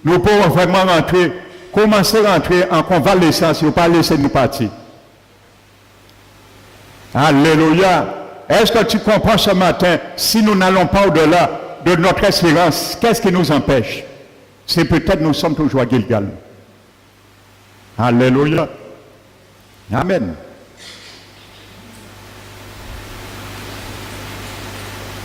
nous pouvons vraiment rentrer, commencer à rentrer en convalescence, il ne faut pas laisser nous partir. Alléluia. Est-ce que tu comprends ce matin, si nous n'allons pas au-delà de notre espérance, qu'est-ce qui nous empêche? C'est peut-être nous sommes toujours à Gilgal. Alléluia. Amen.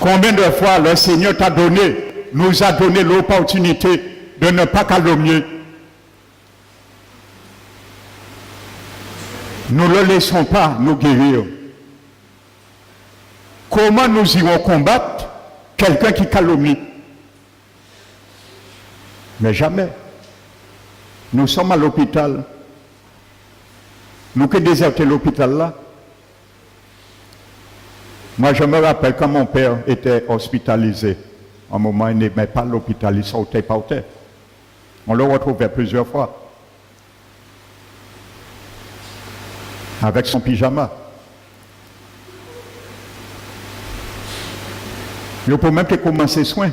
Combien de fois le Seigneur t'a donné, nous a donné l'opportunité de ne pas calomnier? Nous ne le laissons pas nous guérir. Comment nous irons combattre quelqu'un qui calomnie? Mais jamais. Nous sommes à l'hôpital. Nous qui désertons l'hôpital là. Moi, je me rappelle quand mon père était hospitalisé. À un moment, il n'aimait pas l'hôpital, il sautait par terre. On le retrouvait plusieurs fois. avec son pyjama. Il faut même commencer soin.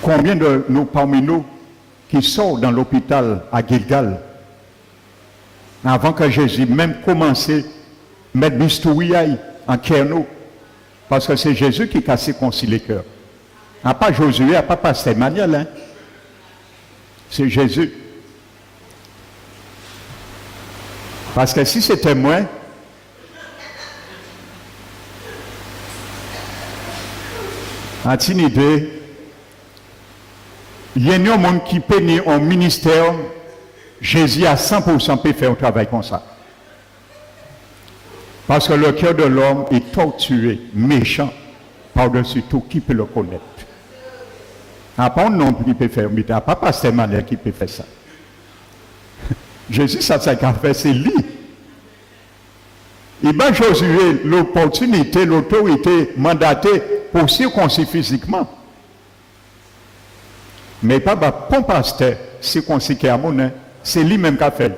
Combien de nous parmi nous qui sortent dans l'hôpital à Gilgal avant que Jésus même commence à mettre bistouri en cœur, parce que c'est Jésus qui a circoncis les cœurs. À pas Josué, à pas Pasteur Emmanuel, hein? C'est Jésus. Parce que si c'était moi, en une idée, il y a un monde qui pénit en ministère, Jésus à 100% peut faire un travail comme ça. Parce que le cœur de l'homme est torturé, méchant, par-dessus tout, qui peut le connaître. À part un nom qui peut faire, mais à pas Pasteur Emmanuel qui peut faire ça. Jésus, ça qu'a fait, c'est lui. Il va Josué l'opportunité, l'autorité mandatée pour circoncire physiquement. Mais pas bon pasteur circoncis à mon, c'est lui-même qui a fait.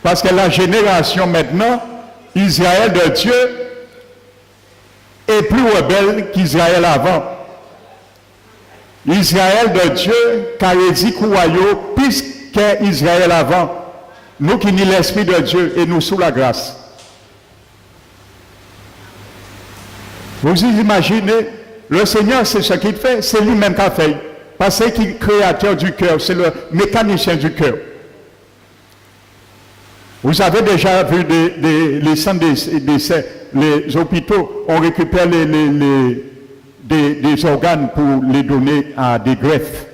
Parce que la génération maintenant, Israël de Dieu, est plus rebelle qu'Israël avant. Israël de Dieu, qui a dit royaume, plus qu'Israël avant. Nous qui n'y l'Esprit de Dieu et nous sous la grâce. Vous imaginez, le Seigneur, c'est ce qu'il fait, c'est lui-même qui a fait. Parce que c'est le créateur du cœur, c'est le mécanicien du cœur. Vous avez déjà vu les centres d'essai, les hôpitaux, on récupère des organes pour les donner à des greffes.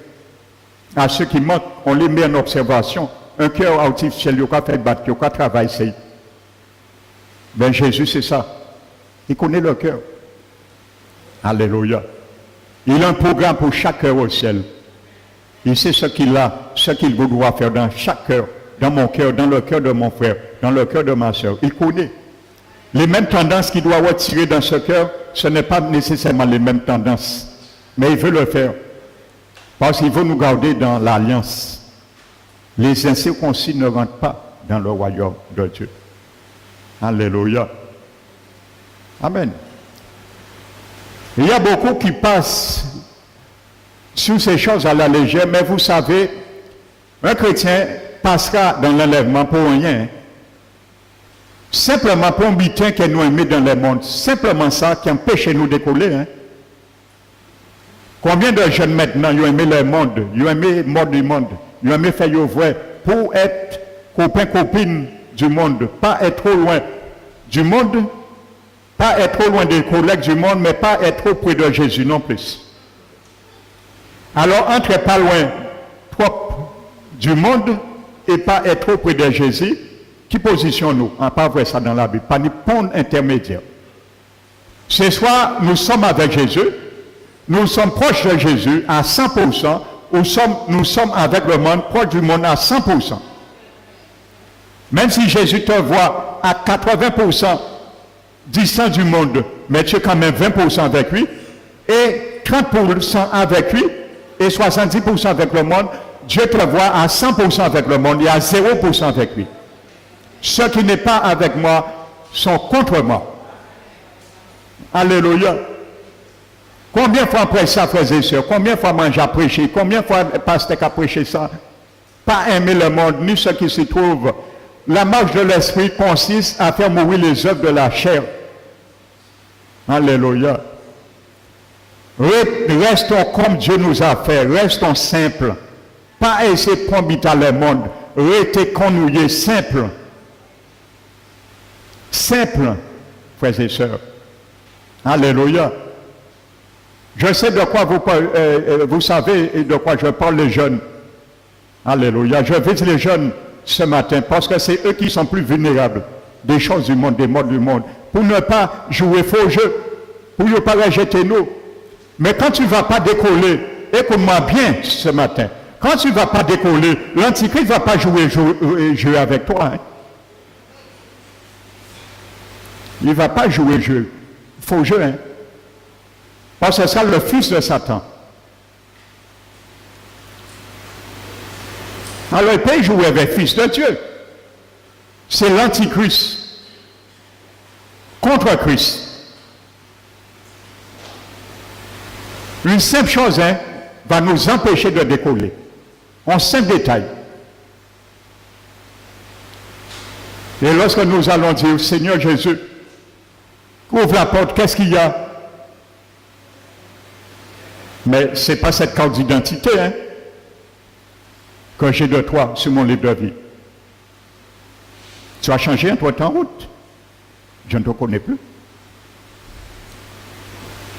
À ceux qui manquent, on les met en observation. Un cœur artificiel, il n'y a pas fait battre, il n'y a pas travaillé. Ben Jésus, c'est ça. Il connaît le cœur. Alléluia. Il a un programme pour chaque cœur au ciel. Il sait ce qu'il a, ce qu'il doit faire dans chaque cœur, dans mon cœur, dans le cœur de mon frère, dans le cœur de ma soeur. Il connaît. Les mêmes tendances qu'il doit retirer dans ce cœur, ce n'est pas nécessairement les mêmes tendances. Mais il veut le faire. Parce qu'il veut nous garder dans l'alliance. Les incirconcis ne rentrent pas dans le royaume de Dieu. Alléluia. Amen. Il y a beaucoup qui passent sur ces choses à la légère, mais vous savez, un chrétien passera dans l'enlèvement pour rien. Simplement pour un butin que nous aimons dans le monde. Simplement ça qui empêche nous de décoller. Hein. Combien de jeunes maintenant ils ont aimé le monde, ils ont aimé le mode du monde, ils ont aimé faire le vrai pour être copain-copine du monde, pas être trop loin du monde, pas être trop loin des collègues du monde, mais pas être trop près de Jésus non plus. Alors, entre pas loin trop du monde et pas être trop près de Jésus, qui positionne nous? On pas voir ça dans la Bible, pas ni pont intermédiaire. Ce soir, nous sommes avec Jésus, nous sommes proches de Jésus à 100%, nous sommes avec le monde, proche du monde à 100%. Même si Jésus te voit à 80%, distant du monde, mais tu es quand même 20% avec lui, et 30% avec lui, et 70% avec le monde, Dieu te voit à 100% avec le monde, et à 0% avec lui. Ceux qui n'est pas avec moi sont contre moi. Alléluia. Combien de fois après ça, frères et sœurs, combien de fois moi j'ai prêché, combien de fois le pasteur a prêché ça? Pas aimer le monde, ni ce qui se trouve. La marche de l'esprit consiste à faire mourir les œuvres de la chair. Alléluia. Restons comme Dieu nous a fait, restons simples. Pas essayer de prendre le monde, restez connouillés, simples. Simple, frères et sœurs. Alléluia. Je sais de quoi vous savez et de quoi je parle les jeunes. Alléluia. Je vise les jeunes ce matin parce que c'est eux qui sont plus vulnérables des choses du monde, des modes du monde. Pour ne pas jouer faux jeu, pour ne pas rejeter nous. Mais quand tu ne vas pas décoller, écoute-moi bien ce matin, quand tu ne vas pas décoller, l'Antichrist ne va pas jouer avec toi. Hein. Il ne va pas jouer jeu. Faux jeu, hein. Parce que c'est ça le fils de Satan. Alors il peut jouer avec le Fils de Dieu. C'est l'Antichrist contre Christ. Une simple chose va nous empêcher de décoller. En simple détail. Et lorsque nous allons dire, Seigneur Jésus, ouvre la porte, qu'est-ce qu'il y a? Mais ce n'est pas cette carte d'identité que j'ai de toi sur mon livre de vie. Tu as changé entre temps route. Je ne te connais plus.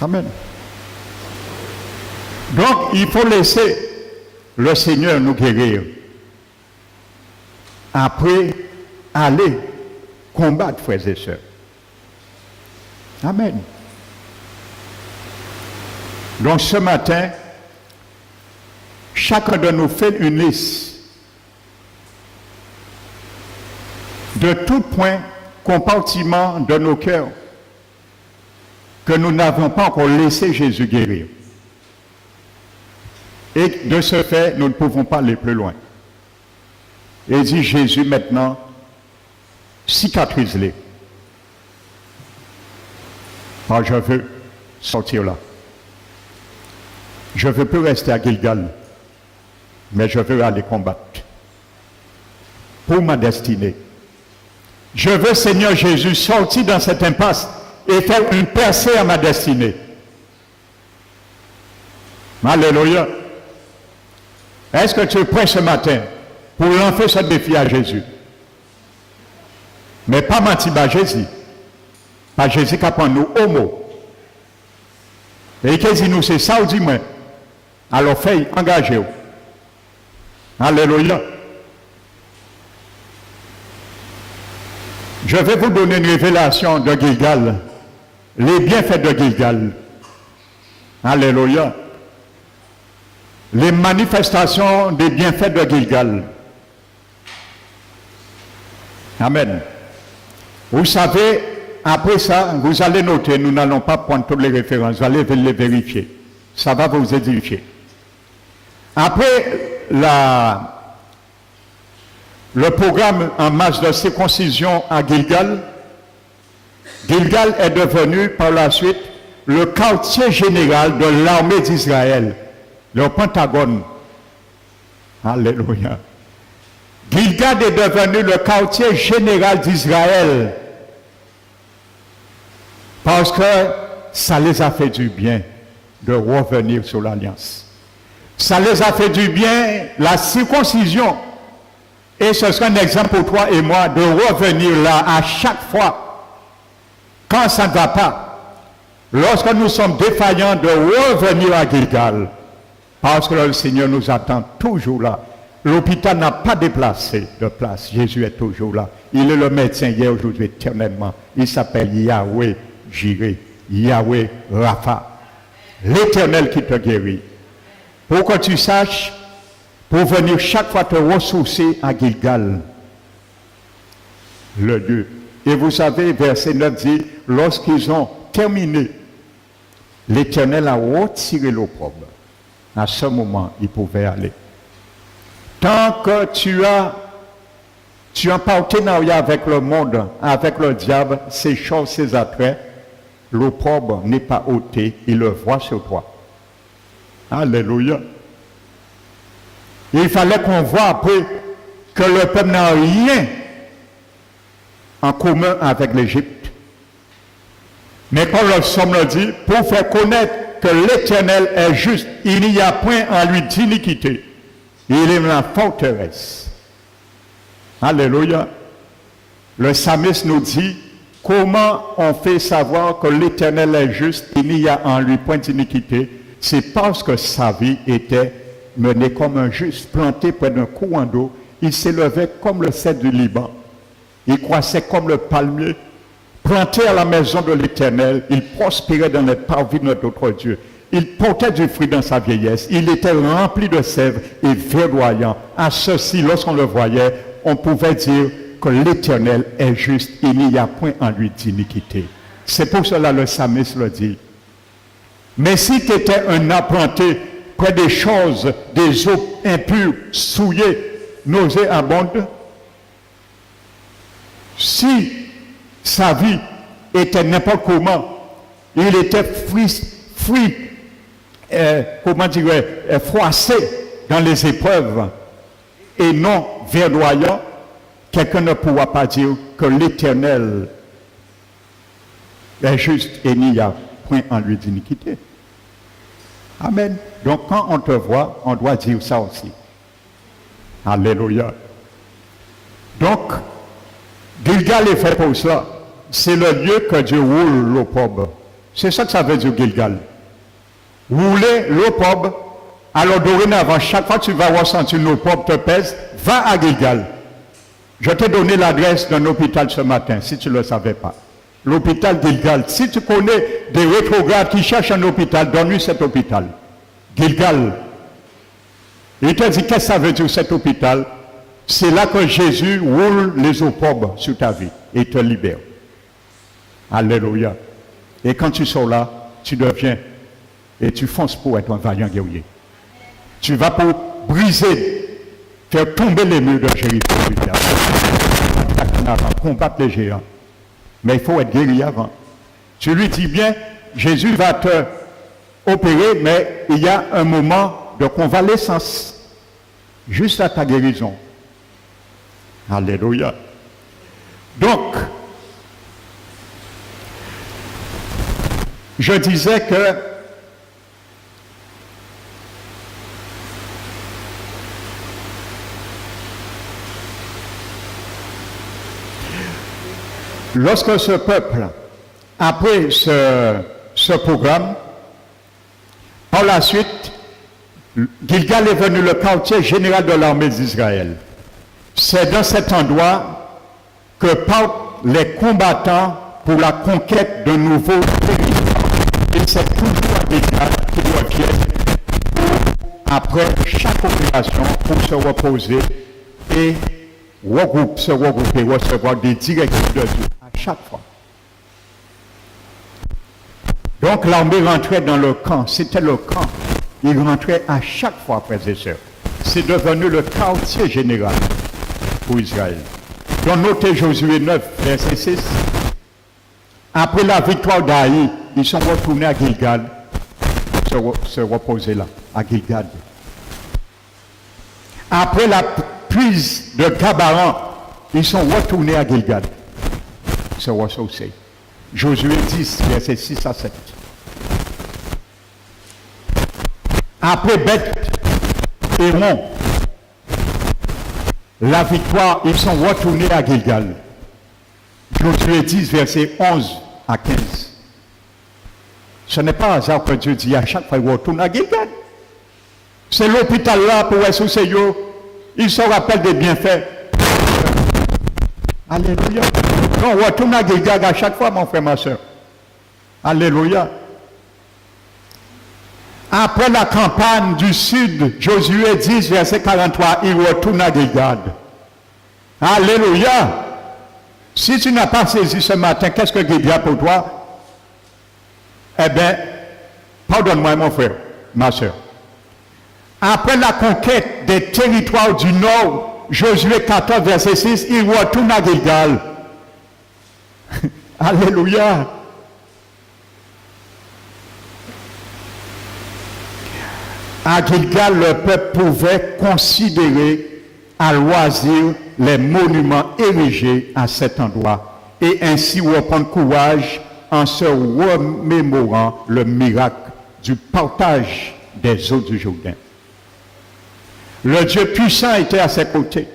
Amen. Donc, il faut laisser le Seigneur nous guérir. Après, aller combattre, frères et sœurs. Amen. Donc, ce matin, chacun de nous fait une liste de tout point, compartiment de nos cœurs que nous n'avons pas encore laissé Jésus guérir. Et de ce fait, nous ne pouvons pas aller plus loin. Et dit Jésus maintenant, cicatrise-les. Moi, je veux sortir là. Je ne veux plus rester à Gilgal, mais je veux aller combattre pour ma destinée. Je veux, Seigneur Jésus, sortir dans cette impasse et faire une percée à ma destinée. Alléluia. Est-ce que tu es prêt ce matin pour lancer ce défi à Jésus? Mais pas mentir à Jésus. Pas Jésus qui apprend nous homo. Et qui dit nous c'est ça ou dis-moi. Alors fais engagez-vous. Alléluia. Je vais vous donner une révélation de Gilgal. Les bienfaits de Gilgal. Alléluia. Les manifestations des bienfaits de Gilgal. Amen. Vous savez, après ça, vous allez noter, nous n'allons pas prendre toutes les références, vous allez les vérifier. Ça va vous édifier. Après le programme en masse de circoncision à Gilgal, Gilgal est devenu par la suite le quartier général de l'armée d'Israël, le Pentagone. Alléluia. Gilgal est devenu le quartier général d'Israël parce que ça les a fait du bien de revenir sur l'alliance. Ça les a fait du bien, la circoncision. Et ce sera un exemple pour toi et moi de revenir là à chaque fois quand ça ne va pas. Lorsque nous sommes défaillants, de revenir à Gilgal. Parce que le Seigneur nous attend toujours là. L'hôpital n'a pas déplacé de place. Jésus est toujours là. Il est le médecin hier, aujourd'hui, éternellement. Il s'appelle Yahweh Jireh, Yahweh Rapha. L'Éternel qui te guérit. Pour que tu saches, pour venir chaque fois te ressourcer à Gilgal, le Dieu. Et vous savez, verset 9 dit, lorsqu'ils ont terminé, l'Éternel a retiré l'opprobre. À ce moment, il pouvait aller. Tant que tu as un partenariat avec le monde, avec le diable, ses choses, ses attraits, l'opprobre n'est pas ôté, il le voit sur toi. Alléluia. Il fallait qu'on voit après que le peuple n'a rien en commun avec l'Égypte. Mais quand le psaume le dit, pour faire connaître que l'Éternel est juste, il n'y a point en lui d'iniquité. Il est la forteresse. Alléluia. Le psalmiste nous dit, comment on fait savoir que l'Éternel est juste, il n'y a en lui point d'iniquité? C'est parce que sa vie était menée comme un juste, planté près d'un courant d'eau. Il s'élevait comme le cèdre du Liban. Il croissait comme le palmier. Planté à la maison de l'Éternel, il prospérait dans les parvis de notre Dieu. Il portait du fruit dans sa vieillesse. Il était rempli de sève et verdoyant. À ceci, lorsqu'on le voyait, on pouvait dire que l'Éternel est juste. Il n'y a point en lui d'iniquité. C'est pour cela le psalmiste le dit. Mais si tu étais un arbre planté près des choses, des eaux impures, souillées, nauséabonde. Si sa vie était n'importe comment, il était froissé dans les épreuves et non verdoyant, quelqu'un ne pourra pas dire que l'Éternel est juste et n'y a point en lui d'iniquité. Amen. Donc quand on te voit, on doit dire ça aussi. Alléluia. Donc, Gilgal est fait pour cela. C'est le lieu que Dieu roule l'opprobre. C'est ça que ça veut dire Gilgal. Rouler l'opprobre. Alors dorénavant, chaque fois que tu vas ressentir l'opprobre te pèse, va à Gilgal. Je t'ai donné l'adresse d'un hôpital ce matin, si tu ne le savais pas. L'hôpital Gilgal. Si tu connais des rétrogrades qui cherchent un hôpital, donne-lui cet hôpital. Gilgal. Il te dit qu'est-ce que ça veut dire cet hôpital? C'est là que Jésus roule les opprobres sur ta vie et te libère. Alléluia. Et quand tu sors là, tu deviens et tu fonces pour être un vaillant guerrier. Tu vas pour briser, faire tomber les murs de Jéricho. Combattre les géants. Mais il faut être guéri avant. Tu lui dis bien, Jésus va te opérer, mais il y a un moment de convalescence juste à ta guérison. Alléluia. Donc, je disais que lorsque ce peuple, après ce programme, par la suite, Gilgal est venu le quartier général de l'armée d'Israël. C'est dans cet endroit que partent les combattants pour la conquête d'un nouveau territoire. Et c'est toujours à Gilgal qu'ils reviennent après chaque opération pour se reposer et se regrouper, recevoir des directives de Dieu à chaque fois. Donc l'armée rentrait dans le camp, c'était le camp. Il rentrait à chaque fois, frères et sœurs. C'est devenu le quartier général pour Israël. Donc notez Josué 9, verset 6. Après la victoire d'Aï, ils sont retournés à Gilgal, se reposer là, à Gilgal. Après la prise de Gabaran, ils sont retournés à Gilgal, se ressourcer. Josué 10, verset 6 à 7. Après Beth-Héron, la victoire, ils sont retournés à Gilgal. Josué 10, verset 11 à 15. Ce n'est pas hasard que Dieu dit à chaque fois qu'il retourne à Gilgal. C'est l'hôpital là pour ressourcer eux. Ils se rappellent des bienfaits. Alléluia. On retourne à Gilgal à chaque fois, mon frère, ma soeur. Alléluia. Après la campagne du sud, Josué 10, verset 43, il retourne à Gilgal. Alléluia. Si tu n'as pas saisi ce matin, qu'est-ce que Gilgal pour toi? Eh bien, pardonne-moi, mon frère, ma soeur. Après la conquête des territoires du nord, Josué 14, verset 6, il retourne à Gilgal. Alléluia. À Gilgal, le peuple pouvait considérer à loisir les monuments érigés à cet endroit et ainsi reprendre courage en se remémorant le miracle du partage des eaux du Jourdain. Le Dieu puissant était à ses côtés.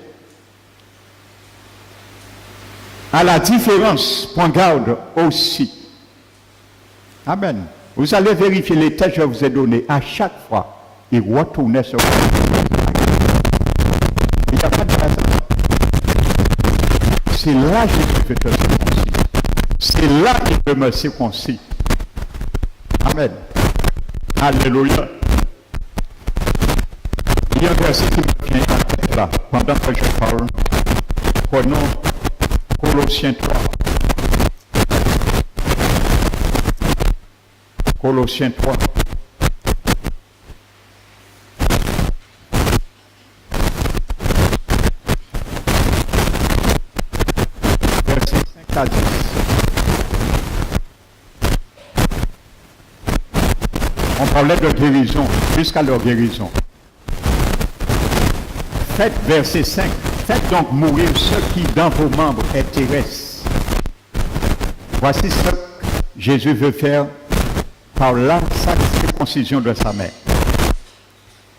À la différence, prends garde aussi. Amen. Vous allez vérifier les textes que je vous ai donnés. À chaque fois, il retournait sur il n'y a pas de hasard. C'est là que Jésus veut te circoncis. C'est là qu'il veut me circoncis. Amen. Alléluia. Il y a un verset qui me vient à la tête là, pendant que je parle. Prenons Colossiens 3. Colossiens 3. 5 à 10. On parlait de guérison, jusqu'à leur guérison. Faites, verset 5, faites donc mourir ceux qui dans vos membres est terrestre. Voici ce que Jésus veut faire par la circoncision de sa mère.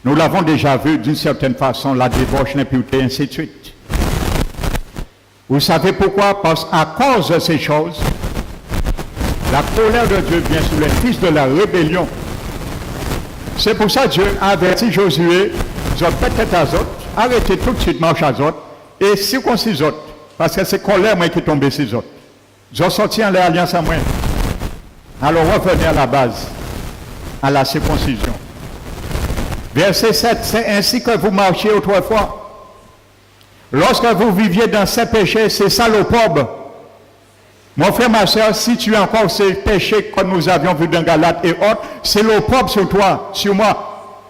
Nous l'avons déjà vu d'une certaine façon, la débauche, l'impureté, ainsi de suite. Vous savez pourquoi? Parce qu'à cause de ces choses, la colère de Dieu vient sur les fils de la rébellion. C'est pour ça que Dieu a averti Josué, peut-être à autres, arrêtez tout de suite, marche à autres, et circoncis autres, parce que c'est colère moi qui est tombé sur autres. Ils ont sorti en l'alliance à moi. Alors revenez à la base, à la circoncision. Verset 7, c'est ainsi que vous marchiez autrefois. Lorsque vous viviez dans ces péchés, c'est ça l'opprobre. Mon frère, ma soeur, si tu as encore ces péchés comme nous avions vu dans Galates et autres, c'est l'opprobre sur toi, sur moi.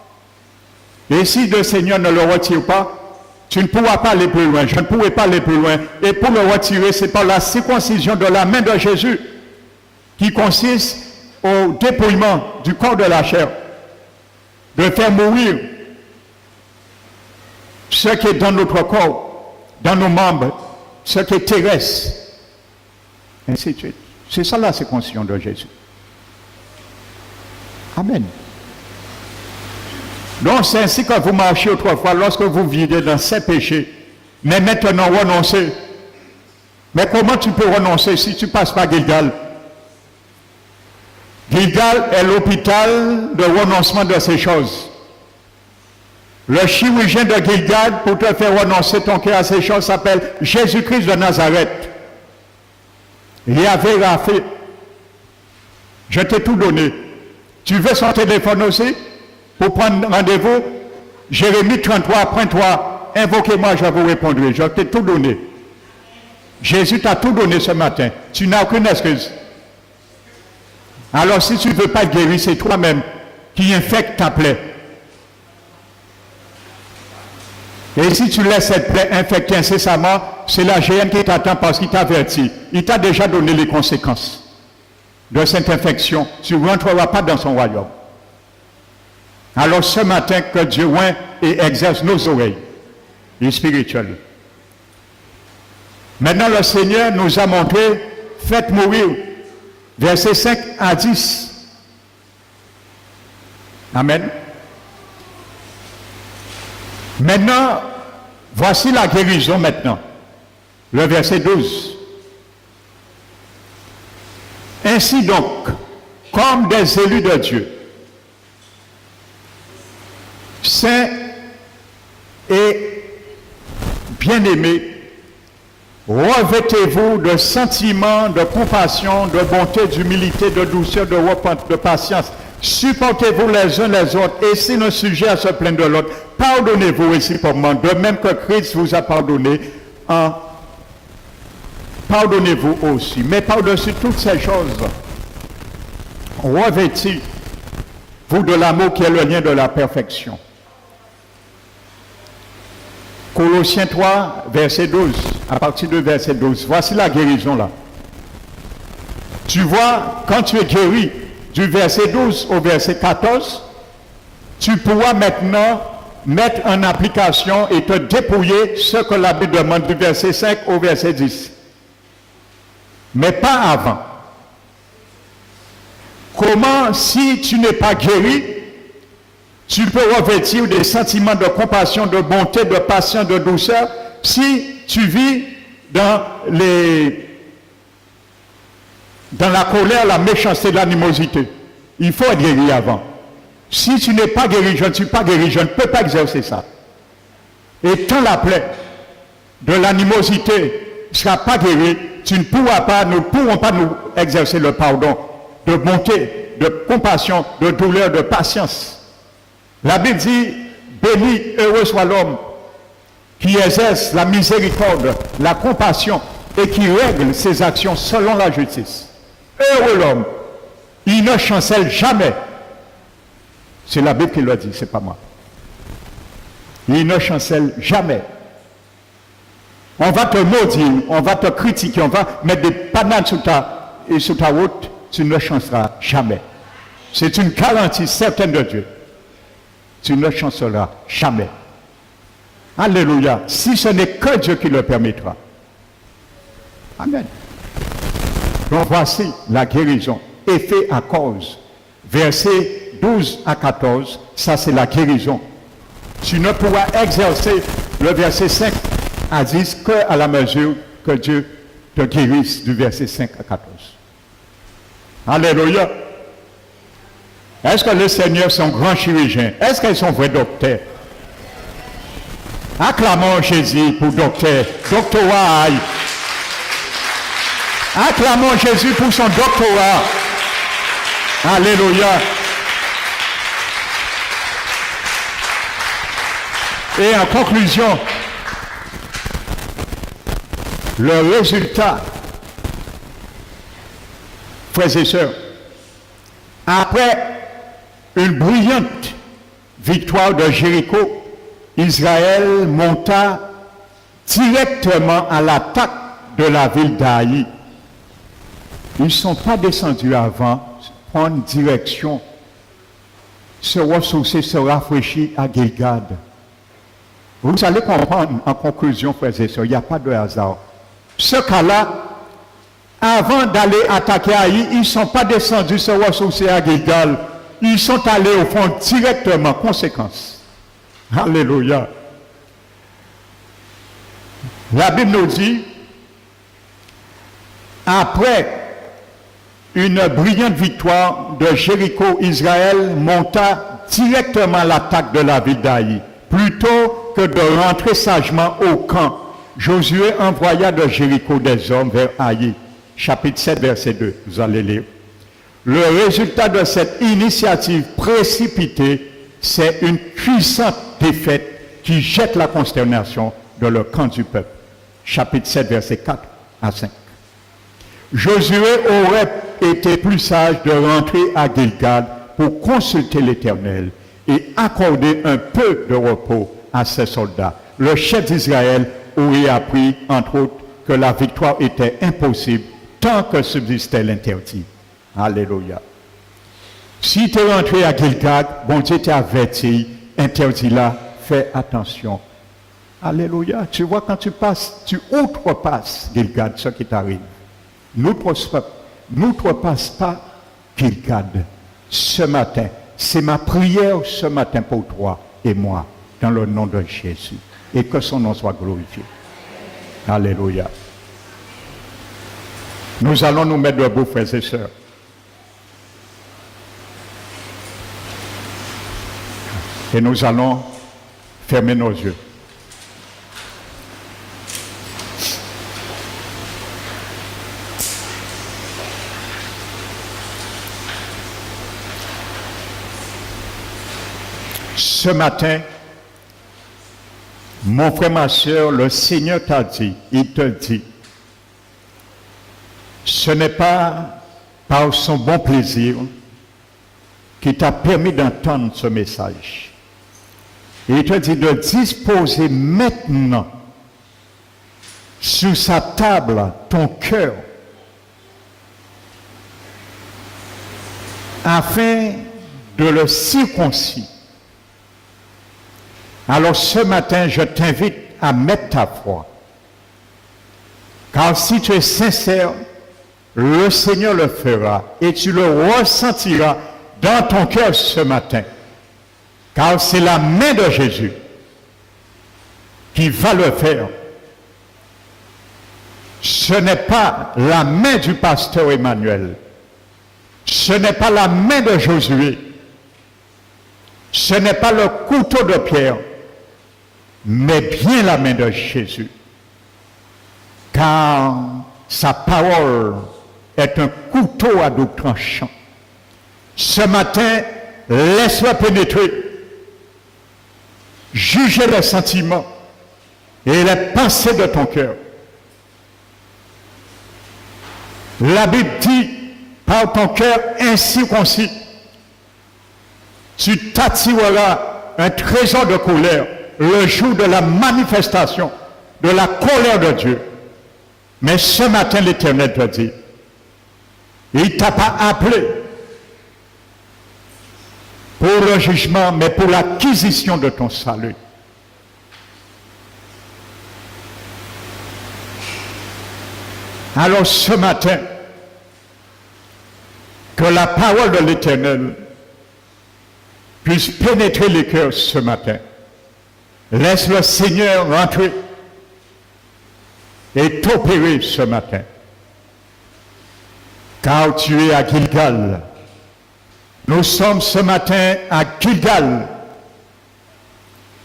Et si le Seigneur ne le retire pas, tu ne pourras pas aller plus loin. Je ne pourrai pas aller plus loin. Et pour le retirer, c'est par la circoncision de la main de Jésus, qui consiste au dépouillement du corps de la chair, de faire mourir ce qui est dans notre corps, dans nos membres, ce qui est terrestre, ainsi de suite. C'est ça la circoncision de Jésus. Amen. Donc c'est ainsi que vous marchiez autrefois lorsque vous viviez dans ces péchés, mais maintenant renoncez. Mais comment tu peux renoncer si tu ne passes pas Gilgal? Gilgal est l'hôpital de renoncement de ces choses. Le chirurgien de Gilgal, pour te faire renoncer ton cœur à ces choses, s'appelle Jésus-Christ de Nazareth. Yahvé Rapha. Je t'ai tout donné. Tu veux son téléphone aussi? Pour prendre rendez-vous? Jérémie 33, prends-toi, invoquez-moi, je vous répondrai. Je t'ai tout donné. Jésus t'a tout donné ce matin. Tu n'as aucune excuse. Alors si tu ne veux pas être guéri, c'est toi-même qui infecte ta plaie. Et si tu laisses cette plaie infecter incessamment, c'est la géhenne qui t'attend parce qu'il t'a averti. Il t'a déjà donné les conséquences de cette infection. Tu ne rentreras pas dans son royaume. Alors ce matin, que Dieu oint et exerce nos oreilles, les spirituelles. Maintenant, le Seigneur nous a montré, faites mourir, versets 5 à 10. Amen. Maintenant, voici la guérison maintenant. Le verset 12. Ainsi donc, comme des élus de Dieu, saints et bien-aimés, revêtez-vous de sentiments, de compassion, de bonté, d'humilité, de douceur, de repentance, de patience. Supportez-vous les uns les autres, et si le sujet à se plaindre de l'autre, pardonnez-vous réciproquement, de même que Christ vous a pardonné, pardonnez-vous aussi. Mais par-dessus toutes ces choses, revêtez-vous de l'amour qui est le lien de la perfection. Colossiens 3, verset 12, à partir de verset 12. Voici la guérison là. Tu vois, quand tu es guéri, du verset 12 au verset 14, tu pourras maintenant mettre en application et te dépouiller ce que la Bible demande du verset 5 au verset 10. Mais pas avant. Comment, si tu n'es pas guéri, tu peux revêtir des sentiments de compassion, de bonté, de patience, de douceur, si tu vis dans la colère, la méchanceté, l'animosité. Il faut être guéri avant. Si tu n'es pas guéri, je ne suis pas guéri, je ne peux pas exercer ça. Et tant la plaie de l'animosité ne sera pas guérie, tu ne pourras pas, nous ne pourrons pas nous exercer le pardon, de bonté, de compassion, de douleur, de patience. La Bible dit, béni, heureux soit l'homme qui exerce la miséricorde, la compassion et qui règle ses actions selon la justice. Heureux l'homme, il ne chancelle jamais. C'est la Bible qui le dit, c'est pas moi. Il ne chancelle jamais. On va te maudire, on va te critiquer, on va mettre des bananes sur ta route, tu ne chanceras jamais. C'est une garantie certaine de Dieu. Tu ne chanceras jamais. Alléluia. Si ce n'est que Dieu qui le permettra. Amen. Donc voici la guérison. Effet à cause. Versets 12 à 14, ça c'est la guérison. Tu ne pourras exercer le verset 5 à 10 qu'à la mesure que Dieu te guérisse du verset 5 à 14. Alléluia. Est-ce que les seigneurs sont grands chirurgiens? Est-ce qu'ils sont vrais docteurs? Acclamons Jésus pour docteur. Doctorat. Acclamons Jésus pour son doctorat. Alléluia. Et en conclusion, le résultat, frères et sœurs, après une brillante victoire de Jéricho, Israël monta directement à l'attaque de la ville d'Aï. Ils ne sont pas descendus avant, prendre direction, se ressourcer, se rafraîchir à Gilgad. Vous allez comprendre en conclusion, frères et sœurs, il n'y a pas de hasard. Ce cas-là, avant d'aller attaquer Aï, ils ne sont pas descendus se ressourcer à Gilgal. Ils sont allés au fond directement, conséquence. Alléluia. La Bible nous dit, après une brillante victoire de Jéricho, Israël monta directement à l'attaque de la ville d'Aï. Plutôt que de rentrer sagement au camp, Josué envoya de Jéricho des hommes vers Aï. Chapitre 7, verset 2. Vous allez lire. Le résultat de cette initiative précipitée, c'est une puissante défaite qui jette la consternation dans le camp du peuple. Chapitre 7, verset 4 à 5. Josué aurait été plus sage de rentrer à Gilgad pour consulter l'Éternel et accorder un peu de repos à ses soldats. Le chef d'Israël aurait appris, entre autres, que la victoire était impossible tant que subsistait l'interdit. Alléluia. Si tu es rentré à Gilgad, bon Dieu t'a averti, interdit là, fais attention. Alléluia. Tu vois, quand tu passes, tu outrepasses Gilgad, ce qui t'arrive. N'outrepasse pas Gilgad ce matin. C'est ma prière ce matin pour toi et moi, dans le nom de Jésus. Et que son nom soit glorifié. Alléluia. Nous allons nous mettre debout, frères et sœurs. Et nous allons fermer nos yeux. Ce matin, mon frère, ma soeur, le Seigneur t'a dit, il te dit, ce n'est pas par son bon plaisir qui t'a permis d'entendre ce message. Il te dit de disposer maintenant sur sa table ton cœur afin de le circoncire. Alors ce matin, je t'invite à mettre ta foi. Car si tu es sincère, le Seigneur le fera et tu le ressentiras dans ton cœur ce matin. Car c'est la main de Jésus qui va le faire. Ce n'est pas la main du pasteur Emmanuel. Ce n'est pas la main de Josué. Ce n'est pas le couteau de Pierre, mais bien la main de Jésus. Car sa parole est un couteau à double tranchant. Ce matin, laisse-le pénétrer, juger les sentiments et les pensées de ton cœur. La Bible dit, par ton cœur incirconcis, tu t'attireras un trésor de colère le jour de la manifestation de la colère de Dieu. Mais ce matin, l'Éternel te dit, il ne t'a pas appelé pour le jugement, mais pour l'acquisition de ton salut. Alors ce matin, que la parole de l'Éternel puisse pénétrer les cœurs ce matin. Laisse le Seigneur rentrer et t'opérer ce matin. Car tu es à Gilgal. Nous sommes ce matin à Gilgal.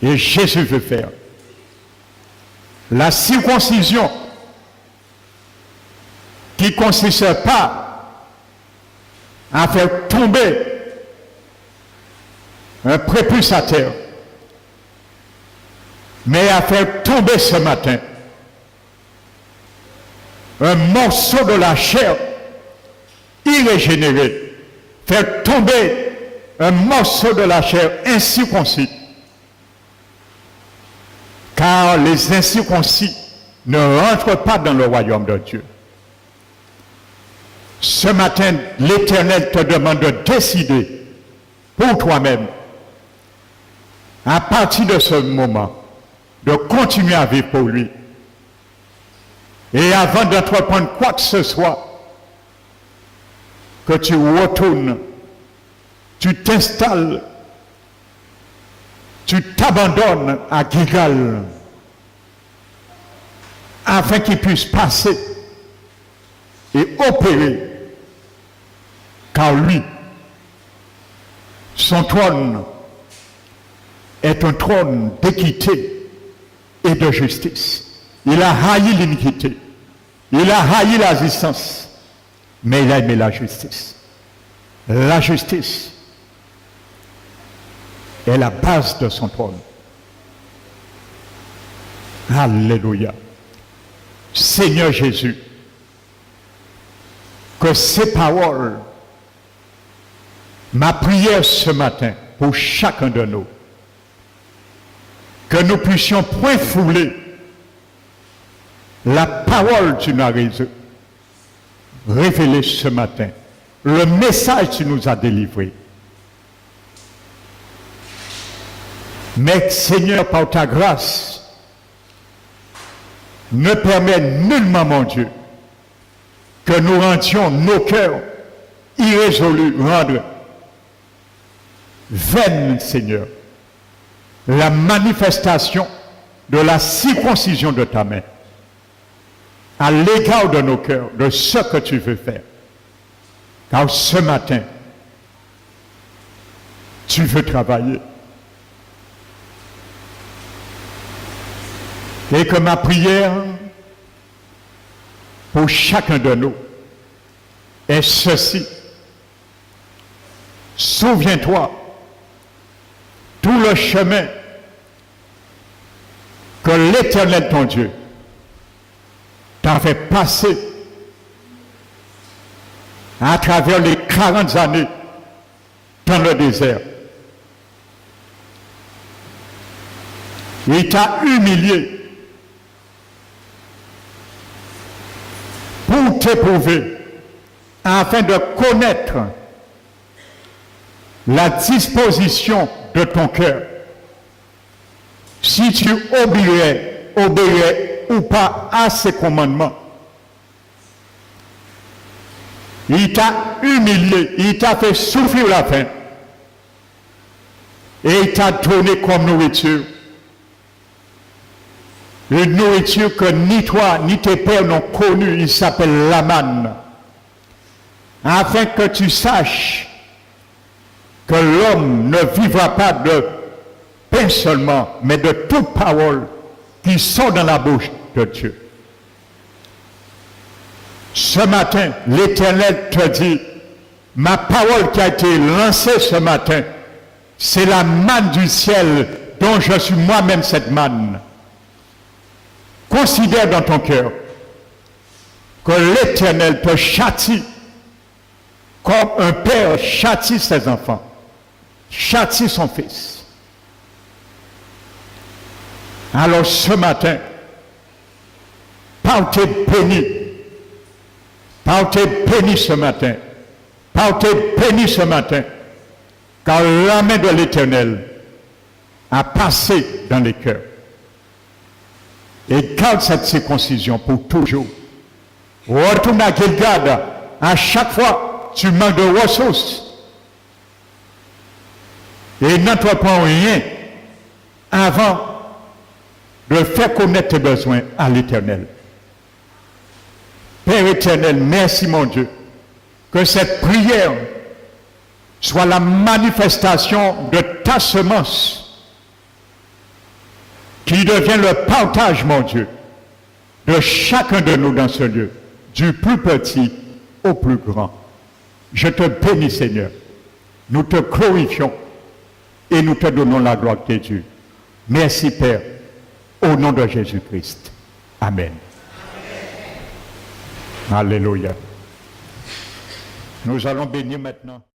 Et Jésus veut faire la circoncision qui ne consiste pas à faire tomber un prépuce à terre, mais à faire tomber ce matin un morceau de la chair irrégénérée, faire tomber un morceau de la chair incirconcis, car les incirconcis ne rentrent pas dans le royaume de Dieu. Ce matin, l'Éternel te demande de décider pour toi-même, à partir de ce moment, de continuer à vivre pour lui. Et avant d'entreprendre quoi que ce soit, que tu retournes, tu t'installes, tu t'abandonnes à Gilgal, afin qu'il puisse passer et opérer, car lui, son trône est un trône d'équité et de justice. Il a haï l'iniquité, il a haï la résistance, mais il a aimé la justice. La justice est la base de son trône. Alléluia. Seigneur Jésus, que ces paroles, ma prière ce matin pour chacun de nous, que nous puissions point fouler la parole que tu nous as révélée ce matin, le message que tu nous as délivré. Mais Seigneur, par ta grâce, ne permets nullement, mon Dieu, que nous rendions nos cœurs irrésolus, rendre vaine, Seigneur, la manifestation de la circoncision de ta main à l'égard de nos cœurs, de ce que tu veux faire. Car ce matin, tu veux travailler. Et que ma prière pour chacun de nous est ceci. Souviens-toi tout le chemin que l'Éternel, ton Dieu, t'a fait passer à travers les 40 années dans le désert. Il t'a humilié pour t'éprouver, afin de connaître la disposition de ton cœur. Si tu obéirais ou pas à ses commandements. Il t'a humilié, il t'a fait souffrir la faim. Et il t'a donné comme nourriture une nourriture que ni toi ni tes pères n'ont connue, il s'appelle la manne. Afin que tu saches que l'homme ne vivra pas de pain seulement, mais de toute parole qui sort dans la bouche de Dieu. Ce matin, l'Éternel te dit, ma parole qui a été lancée ce matin, c'est la manne du ciel dont je suis moi-même cette manne. Considère dans ton cœur que l'Éternel te châtie comme un père châtie ses enfants, châtie son fils. Alors ce matin, partez bénis. Partez bénis ce matin. Partez bénis ce matin. Car la main de l'Éternel a passé dans les cœurs. Et garde cette circoncision pour toujours. Retourne à Gilgad. À chaque fois, tu manques de ressources. Et n'entreprends rien avant de faire connaître tes besoins à l'Éternel. Père éternel, merci mon Dieu, que cette prière soit la manifestation de ta semence qui devient le partage, mon Dieu, de chacun de nous dans ce lieu, du plus petit au plus grand. Je te bénis, Seigneur. Nous te glorifions et nous te donnons la gloire qui est due. Merci, Père, au nom de Jésus-Christ. Amen. Alléluia. Nous allons bénir maintenant.